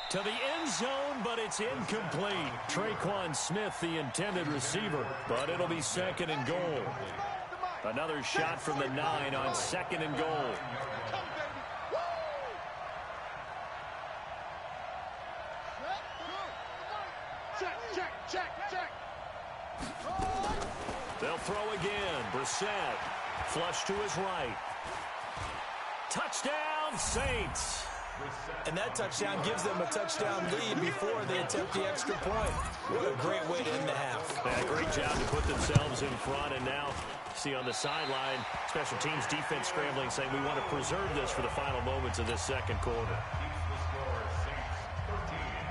To the end zone, but it's incomplete. Traquan Smith, the intended receiver, but it'll be 2nd and goal. Another shot from the 9 on 2nd and goal. Brissett. Flush to his right. Touchdown, Saints. And that touchdown gives them a touchdown lead before they attempt the extra point. What a great way to end the half. Yeah, great job to put themselves in front. And now, see on the sideline, special teams defense scrambling, saying we want to preserve this for the final moments of this second quarter.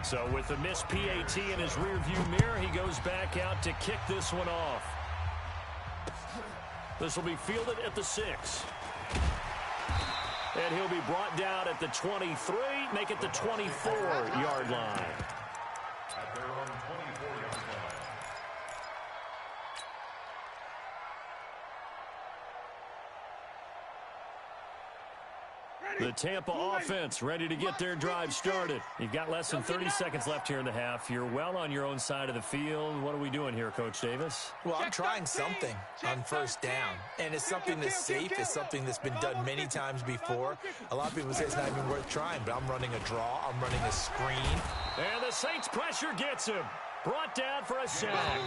So with the missed PAT in his rearview mirror, he goes back out to kick this one off. This will be fielded at the 6. And he'll be brought down at the 23, make it the 24-yard line. At their own 24-yard line. The Tampa offense ready to get their drive started. You've got less than 30 seconds left here in the half. You're well on your own side of the field. What are we doing here, Coach Davis? Well, I'm trying something on first down, and it's something that's safe. It's something that's been done many times before. A lot of people say it's not even worth trying, but I'm running a draw. I'm running a screen. And the Saints pressure gets him. Brought down for a sack.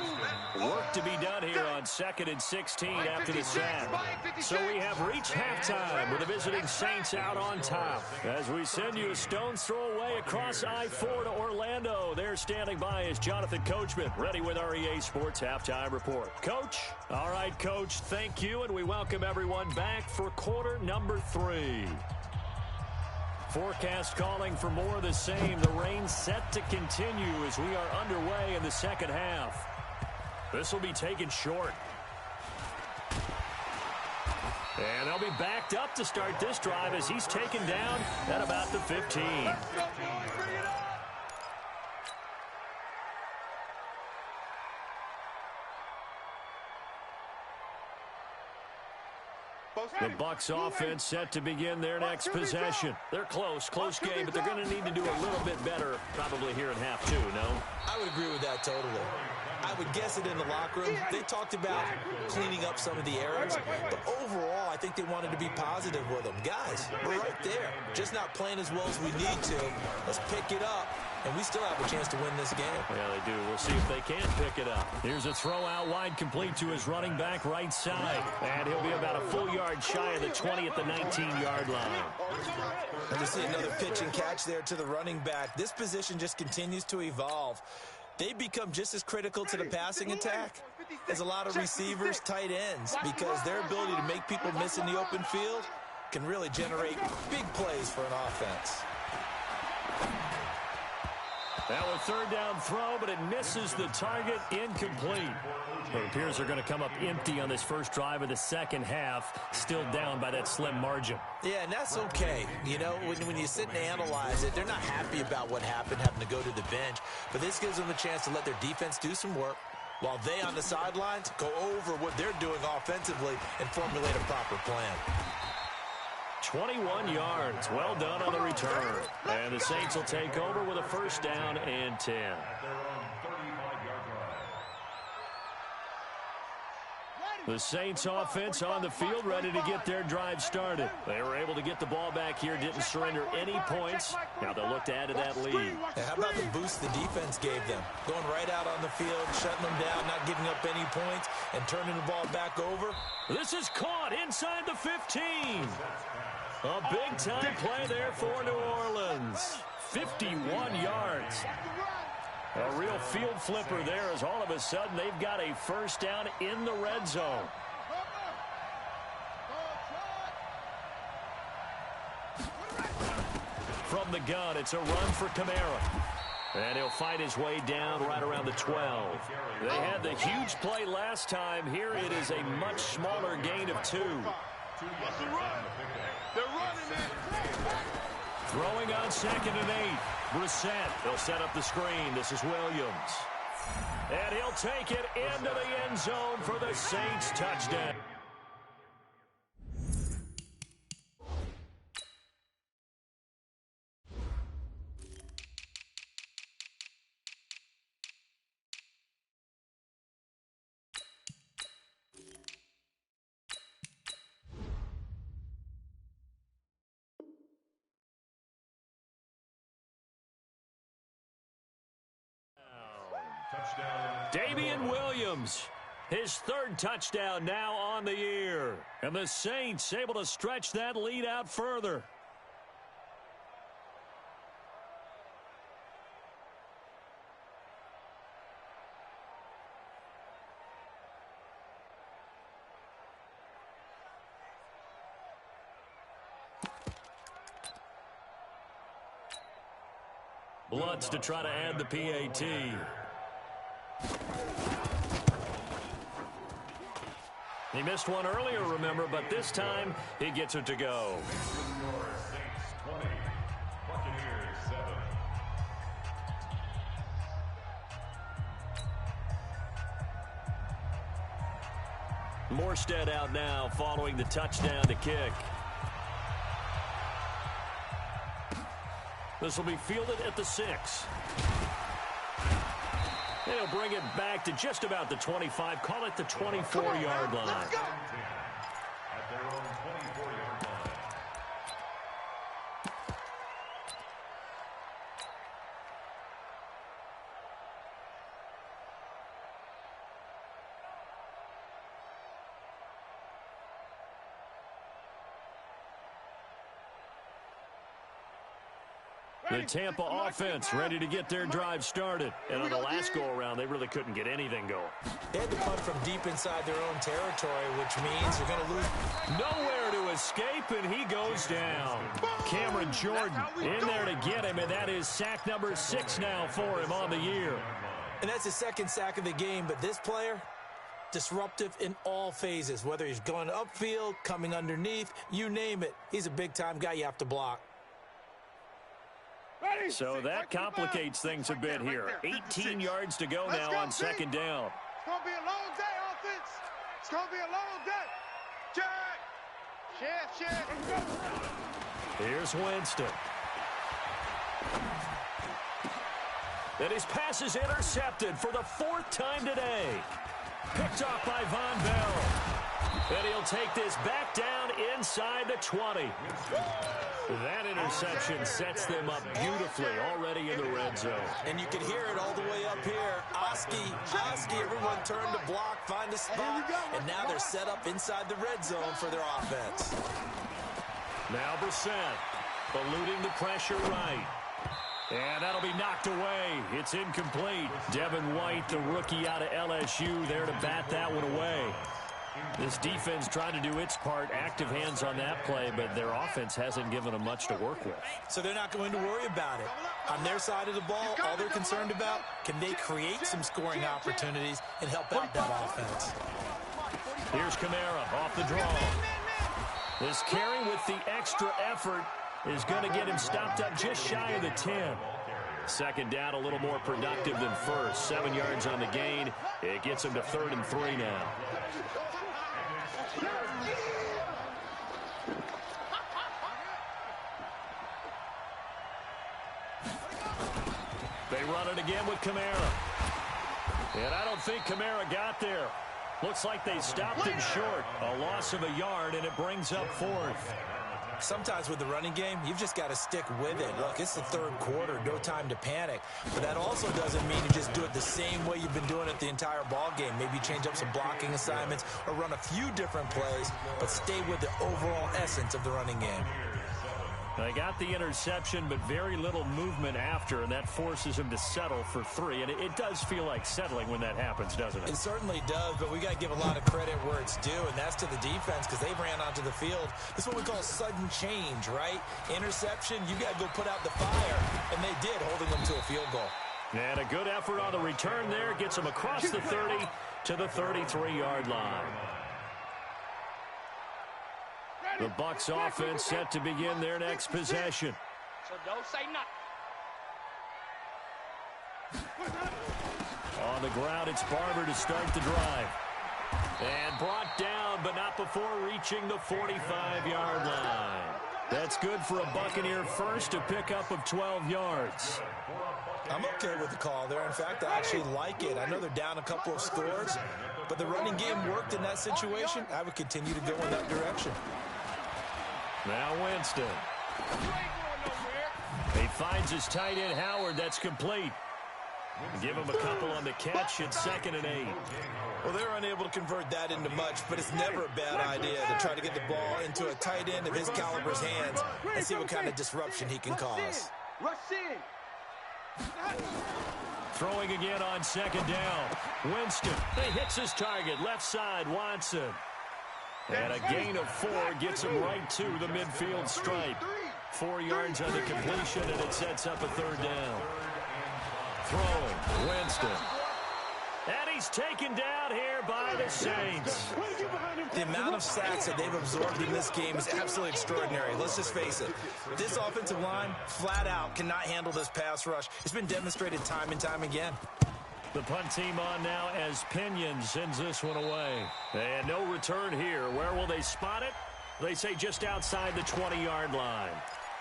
Work to be done here on 2nd and 16 after the sack. So we have reached halftime with the visiting Saints out on top. As we send you a stone's throw away across I-4 to Orlando. There standing by is Jonathan Coachman, ready with our EA Sports Halftime Report. Coach? All right, Coach, thank you, and we welcome everyone back for quarter number 3. Forecast calling for more of the same. The rain set to continue as we are underway in the second half. This will be taken short. And they'll be backed up to start this drive as he's taken down at about the 15. The Bucs offense set to begin their next possession. They're close game, but they're going to need to do a little bit better probably here in half 2, no? I would agree with that totally. I would guess it in the locker room. They talked about cleaning up some of the errors, but overall, I think they wanted to be positive with them. Guys, we're right there. Just not playing as well as we need to. Let's pick it up, and we still have a chance to win this game. Yeah, they do. We'll see if they can pick it up. Here's a throw out wide complete to his running back right side, and he'll be about a full yard shy of the 20 at the 19-yard line. And to see another pitch and catch there to the running back. This position just continues to evolve. They become just as critical to the passing attack as a lot of receivers, tight ends, because their ability to make people miss in the open field can really generate big plays for an offense. Now a third down throw, but it misses the target, incomplete. It appears they're going to come up empty on this first drive of the second half, still down by that slim margin. Yeah, and that's okay. You know, when you sit and analyze it, they're not happy about what happened, having to go to the bench. But this gives them a chance to let their defense do some work while they on the sidelines go over what they're doing offensively and formulate a proper plan. 21 yards. Well done on the return. And the Saints will take over with a first down and 10. The Saints offense on the field ready to get their drive started. They were able to get the ball back here, didn't surrender any points. Now they'll look to add to that lead. Yeah, how about the boost the defense gave them? Going right out on the field, shutting them down, not giving up any points, and turning the ball back over. This is caught inside the 15. A big-time play there for New Orleans. 51 yards. A real field flipper there as all of a sudden they've got a first down in the red zone. From the gun, it's a run for Kamara. And he'll fight his way down right around the 12. They had the huge play last time. Here it is a much smaller gain of 2. Throwing on 2nd and 8. Brissett, they'll set up the screen. This is Williams. And he'll take it into the end zone for the Saints touchdown. Damian Williams His third touchdown now on the year. And the Saints able to stretch that lead out further. Bloods to try to add the PAT. He missed one earlier, remember, but this time he gets it to go. Saints 20, Buccaneers 7. Morstead out now following the touchdown to kick. This will be fielded at the 6. They'll bring it back to just about the 25. Call it the 24-yard line. At their own 24-yard line. The Tampa offense ready to get their drive started. And on the last go-around, they really couldn't get anything going. They had to punt from deep inside their own territory, which means they're going to lose. Nowhere to escape, and he goes down. Cameron Jordan in there to get him, and that is sack number 6 now for him on the year. And that's his second sack of the game, but this player, disruptive in all phases, whether he's going upfield, coming underneath, you name it. He's a big-time guy you have to block. So that complicates things a bit here. 18 yards to go now on second down. It's going to be a long day, offense. It's going to be a long day. Check. Here's Winston. And his pass is intercepted for the 4th time today. Picked off by Von Bell. And he'll take this back down inside the 20. That interception sets them up beautifully already in the red zone. And you can hear it all the way up here. Oski, everyone turned to block, find a spot, and now they're set up inside the red zone for their offense. Now Brissett eluding the pressure right. And that'll be knocked away. It's incomplete. Devin White, the rookie out of LSU, there to bat that one away. This defense trying to do its part, active hands on that play, but their offense hasn't given them much to work with. So they're not going to worry about it. On their side of the ball, all they're concerned about, can they create some scoring opportunities and help out that offense? Here's Kamara off the draw. This carry with the extra effort is going to get him stopped up just shy of the 10. Second down, a little more productive than first. 7 yards on the gain. It gets him to 3rd and 3 now. They run it again with Kamara. And I don't think Kamara got there. Looks like they stopped him short. A loss of a yard, and it brings up 4th. Sometimes with the running game, you've just got to stick with it. Look, it's the 3rd quarter, no time to panic. But that also doesn't mean you just do it the same way you've been doing it the entire ball game. Maybe change up some blocking assignments or run a few different plays, but stay with the overall essence of the running game. They got the interception, but very little movement after, and that forces him to settle for 3. And it does feel like settling when that happens, doesn't it? It certainly does, but we got to give a lot of credit where it's due, and that's to the defense because they ran onto the field. This is what we call sudden change, right? Interception, you got to go put out the fire, and they did, holding them to a field goal. And a good effort on the return there gets them across the 30 to the 33-yard line. The Bucs offense set to begin their next possession. So don't say nothing. On the ground, it's Barber to start the drive. And brought down, but not before reaching the 45-yard line. That's good for a Buccaneer first, a pickup of 12 yards. I'm okay with the call there. In fact, I actually like it. I know they're down a couple of scores, but the running game worked in that situation. I would continue to go in that direction. Now Winston. He finds his tight end Howard. That's complete. Give him a couple on the catch. It's 2nd and 8. Well, they were unable to convert that into much, but it's never a bad idea to try to get the ball into a tight end of his caliber's hands and see what kind of disruption he can cause. Rush in. Throwing again on second down. Winston, he hits his target, left side, Watson. And a gain of 4 gets him right to the midfield stripe. 4 yards on the completion, and it sets up a third down. Throwing, Winston. And he's taken down here by the Saints. The amount of sacks that they've absorbed in this game is absolutely extraordinary. Let's just face it. This offensive line, flat out, cannot handle this pass rush. It's been demonstrated time and time again. The punt team on now as Pinion sends this one away. And no return here. Where will they spot it? They say just outside the 20-yard line.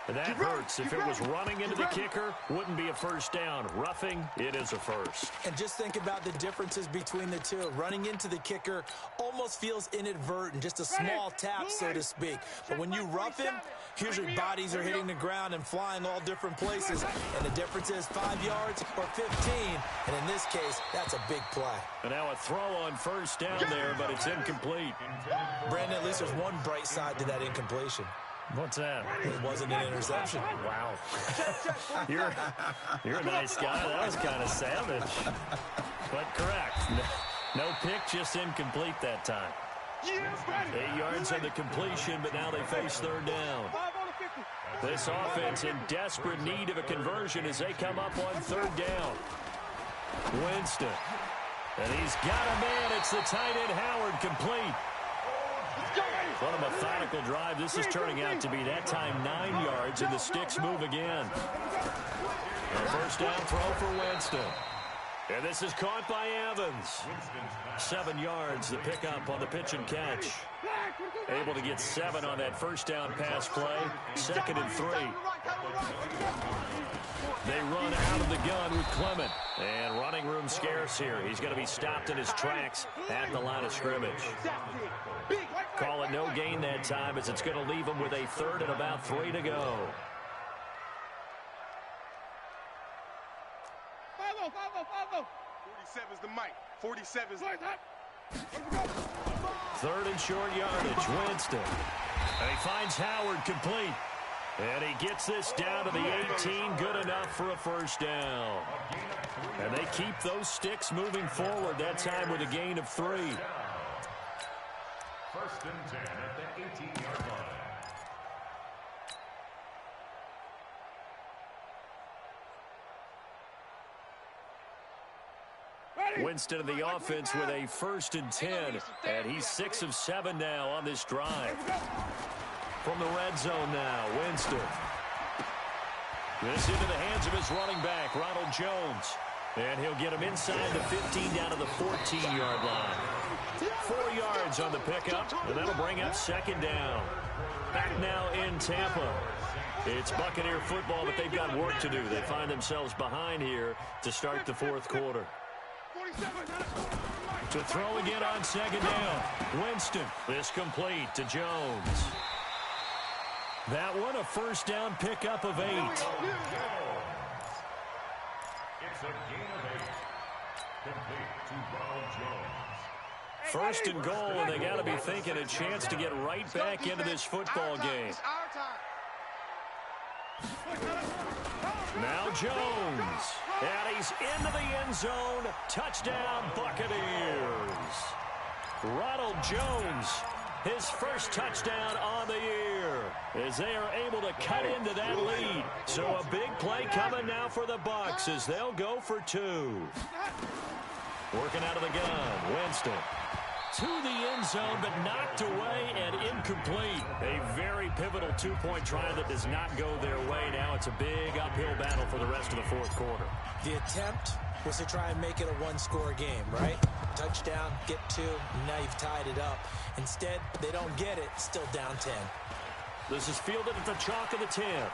That hurts. If it was running into the kicker, wouldn't be a first down. Roughing, it is a first. And just think about the differences between the two. Running into the kicker almost feels inadvertent, just a small tap, so to speak. But when you rough him, usually bodies are hitting the ground and flying all different places. And the difference is 5 yards or 15. And in this case, that's a big play. And now a throw on first down there, but it's incomplete. Brandon, at least there's one bright side to that incompletion. What's that? It wasn't an interception. Wow. You're a nice guy. That was kind of savage. But correct. No pick, just incomplete that time. 8 yards on the completion, but now they face third down. This offense in desperate need of a conversion as they come up on third down. Winston. And he's got a man. It's the tight end Howard, complete. What a methodical drive. This is turning out to be that time 9 yards, and the sticks move again. A first down throw for Winston. And this is caught by Evans. 7 yards, the pickup on the pitch and catch. Able to get 7 on that first down pass play. 2nd and 3. They run out of the gun with Clement. And running room scarce here. He's going to be stopped in his tracks at the line of scrimmage. Call it no gain that time as it's going to leave him with a 3rd and about 3 to go. 47's the mic. 47's like that. 3rd and short yardage, Winston. And he finds Howard complete. And he gets this down to the 18, good enough for a first down. And they keep those sticks moving forward, that time with a gain of 3. 1st and 10 at the 18-yard line. Winston of the offense with a 1st and 10. And he's 6 of 7 now on this drive. From the red zone now, Winston. This into the hands of his running back, Ronald Jones. And he'll get him inside the 15 down to the 14-yard line. 4 yards on the pickup, and that'll bring up 2nd down. Back now in Tampa. It's Buccaneer football, but they've got work to do. They find themselves behind here to start the 4th quarter. To throw again on 2nd down. Winston, this complete to Jones. That one, a first down pickup of 8. It's a gain of 8. Complete to Ronald Jones. 1st and goal, and they got to be thinking a chance to get right back into this football game. Now Jones. And he's into the end zone. Touchdown, Buccaneers. Ronald Jones, his first touchdown on the year, as they are able to cut into that lead. So a big play coming now for the Bucs as they'll go for 2. Working out of the gun, Winston. To the end zone, but knocked away and incomplete. A very pivotal 2-point try that does not go their way. Now it's a big uphill battle for the rest of the 4th quarter. The attempt was to try and make it a 1-score game, right? Touchdown, get 2, and now you've tied it up. Instead, they don't get it, still down 10. This is fielded at the chalk of the 10.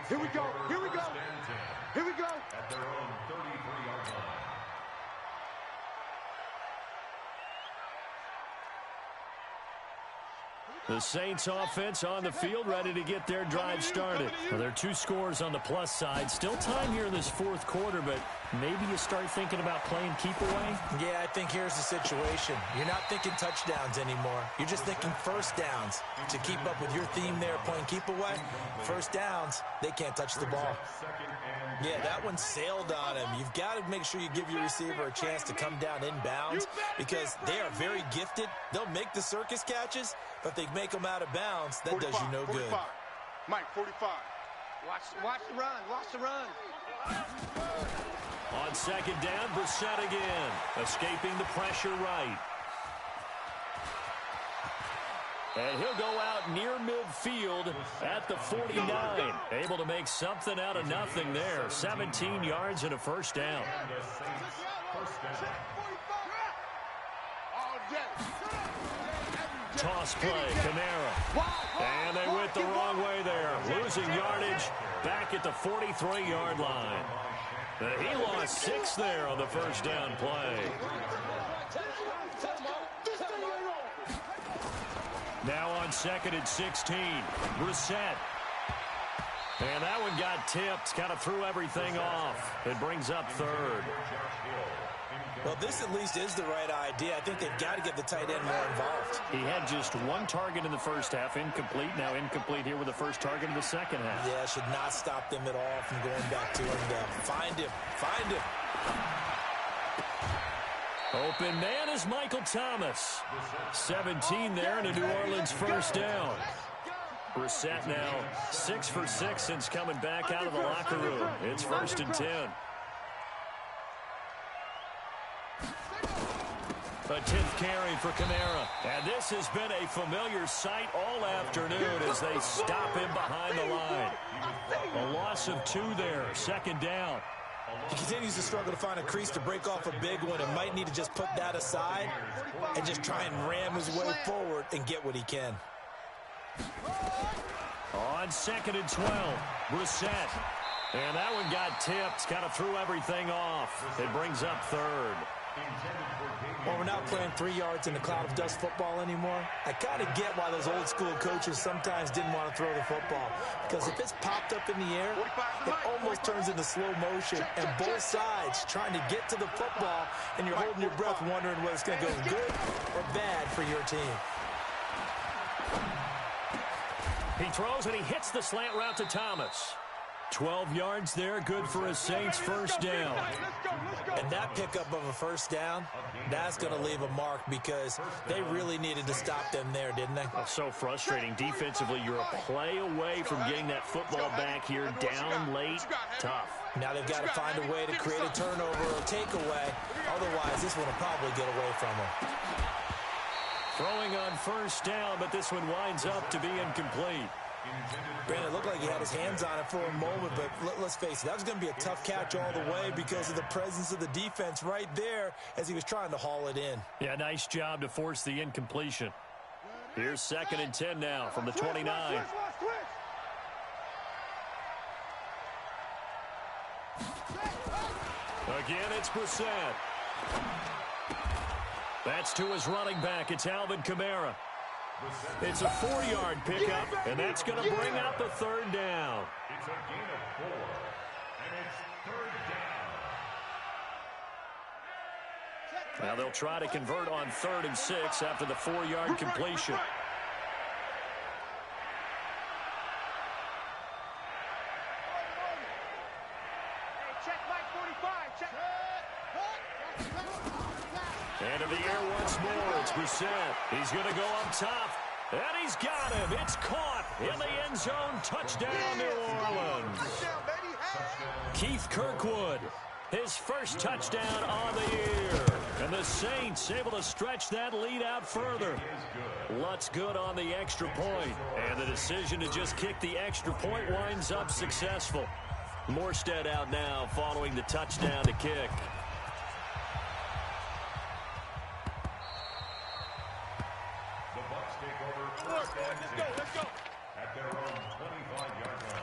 Here we go. Here we go. Here we go. At their own 33-yard line. The Saints offense on the field, ready to get their drive started. Well, there are 2 scores on the plus side. Still time here in this 4th quarter, but maybe you start thinking about playing keep away? Yeah, I think here's the situation. You're not thinking touchdowns anymore. You're just thinking first downs. To keep up with your theme there, playing keep away, first downs, they can't touch the ball. Yeah, that one sailed on him. You've got to make sure you give your receiver a chance to come down inbounds because they are very gifted. They'll make the circus catches, but if they make them out of bounds, that 45, does you no 45. good. Mike, 45. Watch the run. Watch the run. On 2nd down, Brissett again, escaping the pressure right. And he'll go out near midfield at the 49. Able to make something out of nothing there. 17 yards and a first down. Toss play, Kamara. And they went the wrong way there. Losing yardage back at the 43-yard line. He lost 6 there on the first down play. Now on 2nd and 16, Brissett. And that one got tipped, kind of threw everything off. It brings up 3rd. Well, this at least is the right idea. I think they've got to get the tight end more involved. He had just 1 target in the first half, incomplete. Now incomplete here with the first target in the second half. Yeah, should not stop them at all from going back to him. Find him. Find him. Open man is Michael Thomas. 17 there and a New Orleans first down. Brissett now 6 for 6 since coming back out of the locker room. It's 1st and 10. A 10th carry for Kamara. And this has been a familiar sight all afternoon as they stop him behind the line. A loss of 2 there, 2nd down. He continues to struggle to find a crease to break off a big one and might need to just put that aside and just try and ram his way forward and get what he can. On 2nd and 12, Brissett. And that one got tipped, kind of threw everything off. It brings up 3rd. Well, we're not playing 3 yards in a cloud of dust football anymore. I kind of get why those old school coaches sometimes didn't want to throw the football. Because if it's popped up in the air, it almost turns into slow motion. And both sides trying to get to the football, and you're holding your breath wondering whether it's going to go good or bad for your team. He throws and he hits the slant route to Thomas. 12 yards there, good for a Saints first down. And that pickup of a first down, that's going to leave a mark because they really needed to stop them there, didn't they? Oh, so frustrating. Defensively, you're a play away from getting that football back here down late. Tough. Now they've got to find a way to create a turnover or a takeaway. Otherwise, this one will probably get away from them. Throwing on first down, but this one winds up to be incomplete. Brandon, it looked like he had his hands on it for a moment, but let's face it, that was going to be a tough catch all the way because of the presence of the defense right there as he was trying to haul it in. Yeah, nice job to force the incompletion. Here's 2nd and 10 now from the 29. Again, it's Brissett. That's to his running back. It's Alvin Kamara. It's a 4-yard pickup, and that's going to bring out the 3rd down. It's a gain of 4, and it's 3rd down. Now they'll try to convert on 3rd and 6 after the 4-yard completion. Check Mike 45. Check. And in the air once more, it's Brissett. He's going to go up top, and he's got him. It's caught in the end zone. Touchdown, New Orleans. Keith Kirkwood, his first touchdown on the year. And the Saints able to stretch that lead out further. Lutz good on the extra point, and the decision to just kick the extra point winds up successful. Morstead out now following the touchdown to kick. Let's go. At their own 25-yard line.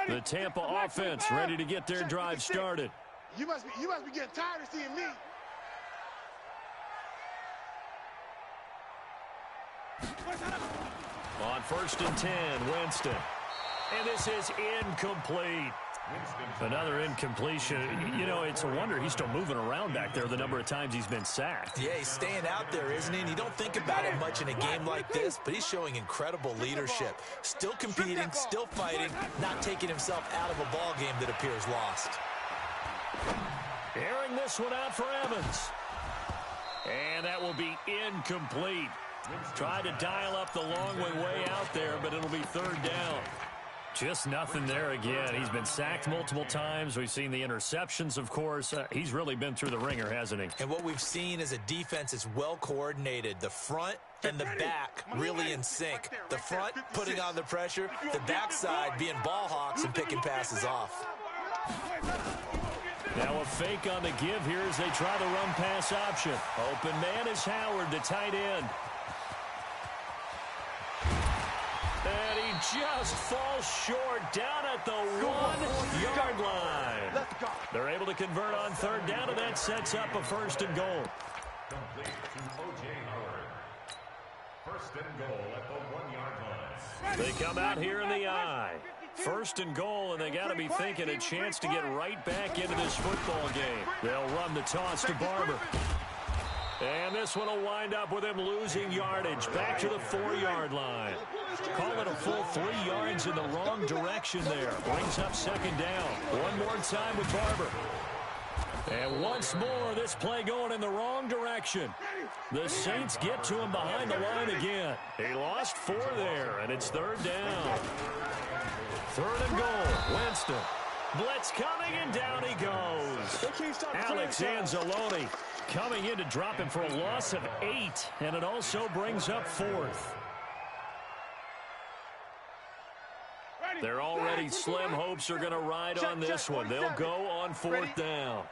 The Tampa offense ready to get their drive started. You must be getting tired of seeing me. On 1st and 10, Winston. And this is incomplete. Another incompletion. You know, it's a wonder he's still moving around back there the number of times he's been sacked. Yeah, he's staying out there, isn't he? And you don't think about it much in a game like this, but he's showing incredible leadership. Still competing, still fighting, not taking himself out of a ball game that appears lost. Airing this one out for Evans. And that will be incomplete. Tried to dial up the long way out there, but it'll be 3rd down. Just nothing there again. He's been sacked multiple times. We've seen the interceptions, of course. He's really been through the ringer, hasn't he? And what we've seen is a defense that's well coordinated. The front and the back really in sync. The front putting on the pressure, the backside being ball hawks and picking passes off. Now a fake on the give here as they try the run-pass option. Open man is Howard, the tight end. And he just falls short down at the 1-yard line. They're able to convert on 3rd down, and that sets up a 1st and goal. Complete to O.J. Howard. 1st and goal at the 1-yard line. They come out here in the I. 1st and goal, and they got to be thinking a chance to get right back into this football game. They'll run the toss to Barber. And this one will wind up with him losing yardage back to the 4-yard line. Call it a full 3 yards in the wrong direction there. Brings up 2nd down. One more time with Barber. And once more, this play going in the wrong direction. The Saints get to him behind the line again. He lost 4 there, and it's 3rd down. 3rd and goal. Winston. Blitz coming, and down he goes. Alex Anzalone coming in to drop him for a loss of 8, and it also brings up 4th. They're already slim hopes are going to ride on this one. They'll go on 4th down.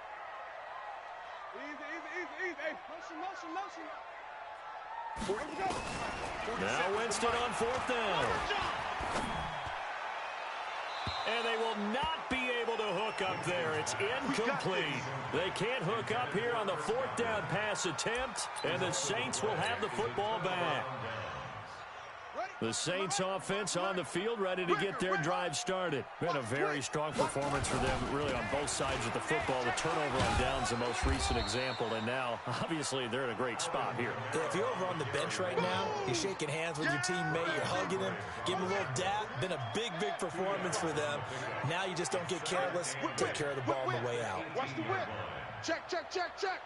Now Winston on 4th down. And they will not be able to hook up there. It's incomplete. They can't hook up here on the 4th down pass attempt, and the Saints will have the football back. The Saints offense on the field ready to get their drive started. Been a very strong performance for them really on both sides of the football. The turnover on downs the most recent example, and now obviously they're in a great spot here. Yeah, if you're over on the bench right now, you're shaking hands with your teammate, you're hugging him, give him a little dap. Been a big performance for them. Now you just don't get careless. Take care of the ball on the way out. Watch the whip. Check, check, check, check.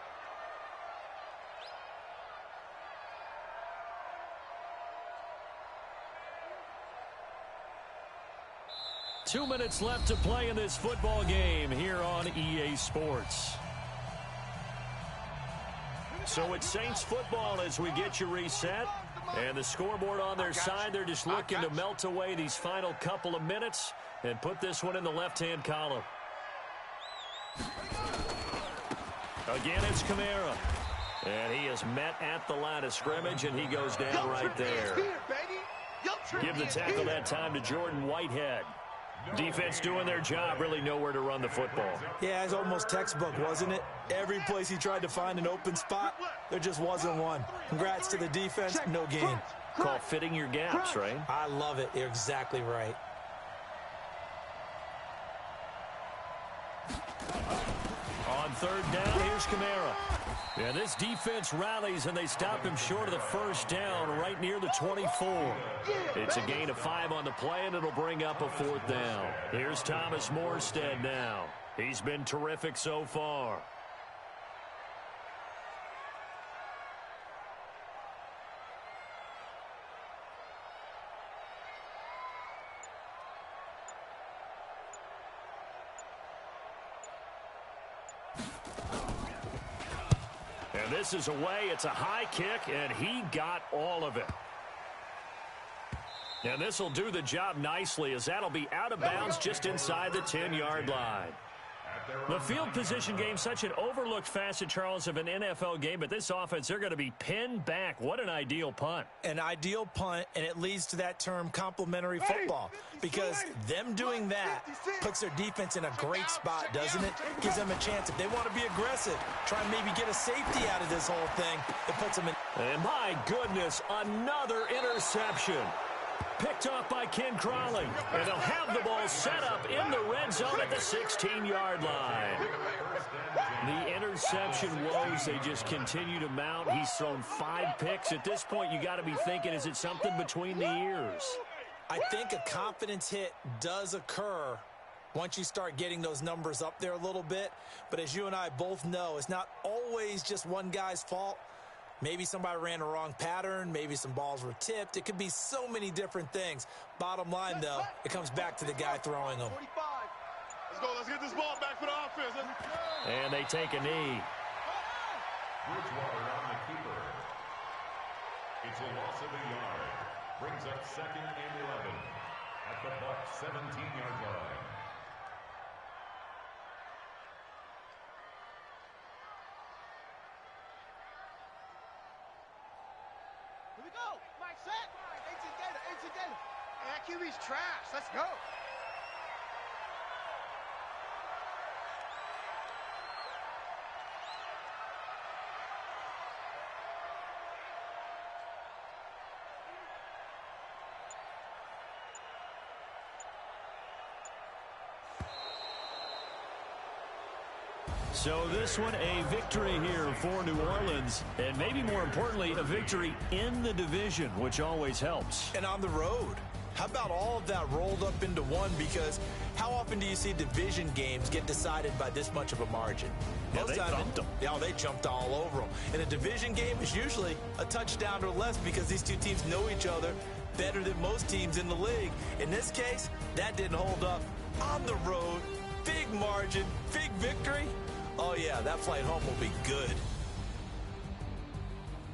2 minutes left to play in this football game here on EA Sports. So it's Saints football as we get you reset. And the scoreboard on their side, they're just looking to melt away these final couple of minutes and put this one in the left-hand column. Again, it's Kamara. And he is met at the line of scrimmage, and he goes down right there. Give the tackle that time to Jordan Whitehead. Defense doing their job, really nowhere to run the football. Yeah, it's almost textbook, wasn't it? Every place he tried to find an open spot, there just wasn't one. Congrats to the defense, no gain. Call fitting your gaps, right? I love it. You're exactly right. On 3rd down, here's Kamara. Yeah, this defense rallies, and they stop him short of the 1st down right near the 24. It's a gain of 5 on the play, and it'll bring up a 4th down. Here's Thomas Morstead now. He's been terrific so far. And this is away. It's a high kick, and he got all of it. And this will do the job nicely, as that'll be out of bounds just inside the 10-yard line. At The field position game, such an overlooked facet, Charles, of an NFL game, but this offense, they're going to be pinned back. What an ideal punt. An ideal punt, and it leads to that term complementary football, because them doing that puts their defense in a great spot, doesn't it? Gives them a chance. If they want to be aggressive, try and maybe get a safety out of this whole thing, it puts them in. And my goodness, another interception. Picked off by Ken Crawley. And they'll have the ball set up in the red zone at the 16-yard line. The interception woes, they just continue to mount. He's thrown 5 picks. At this point, you got to be thinking, is it something between the ears? I think a confidence hit does occur once you start getting those numbers up there a little bit. But as you and I both know, it's not always just one guy's fault. Maybe somebody ran a wrong pattern. Maybe some balls were tipped. It could be so many different things. Bottom line, though, it comes back to the guy throwing them. Let's go. Let's get this ball back for the offense. And they take a knee. Bridgewater on the keeper. It's a loss of a yard. Brings up 2nd and 11 at the Buck 17-yard line. Here we go. Mike, set. 18 data. That QB's trash. Let's go. So this one, a victory here for New Orleans, and maybe more importantly, a victory in the division, which always helps. And on the road. How about all of that rolled up into one? Because how often do you see division games get decided by this much of a margin? Yeah, they thumped them. Yeah, they jumped all over them. And a division game is usually a touchdown or less because these two teams know each other better than most teams in the league. In this case, that didn't hold up. On the road, big margin, big victory. Oh, yeah, that flight home will be good.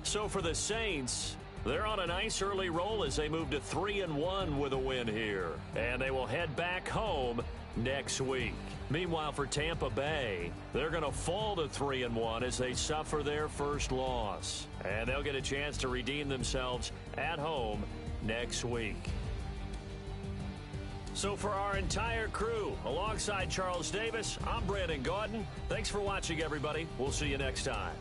So for the Saints, they're on a nice early roll as they move to 3-1 with a win here. And they will head back home next week. Meanwhile, for Tampa Bay, they're going to fall to 3-1 as they suffer their first loss. And they'll get a chance to redeem themselves at home next week. So for our entire crew, alongside Charles Davis, I'm Brandon Gaudin. Thanks for watching, everybody. We'll see you next time.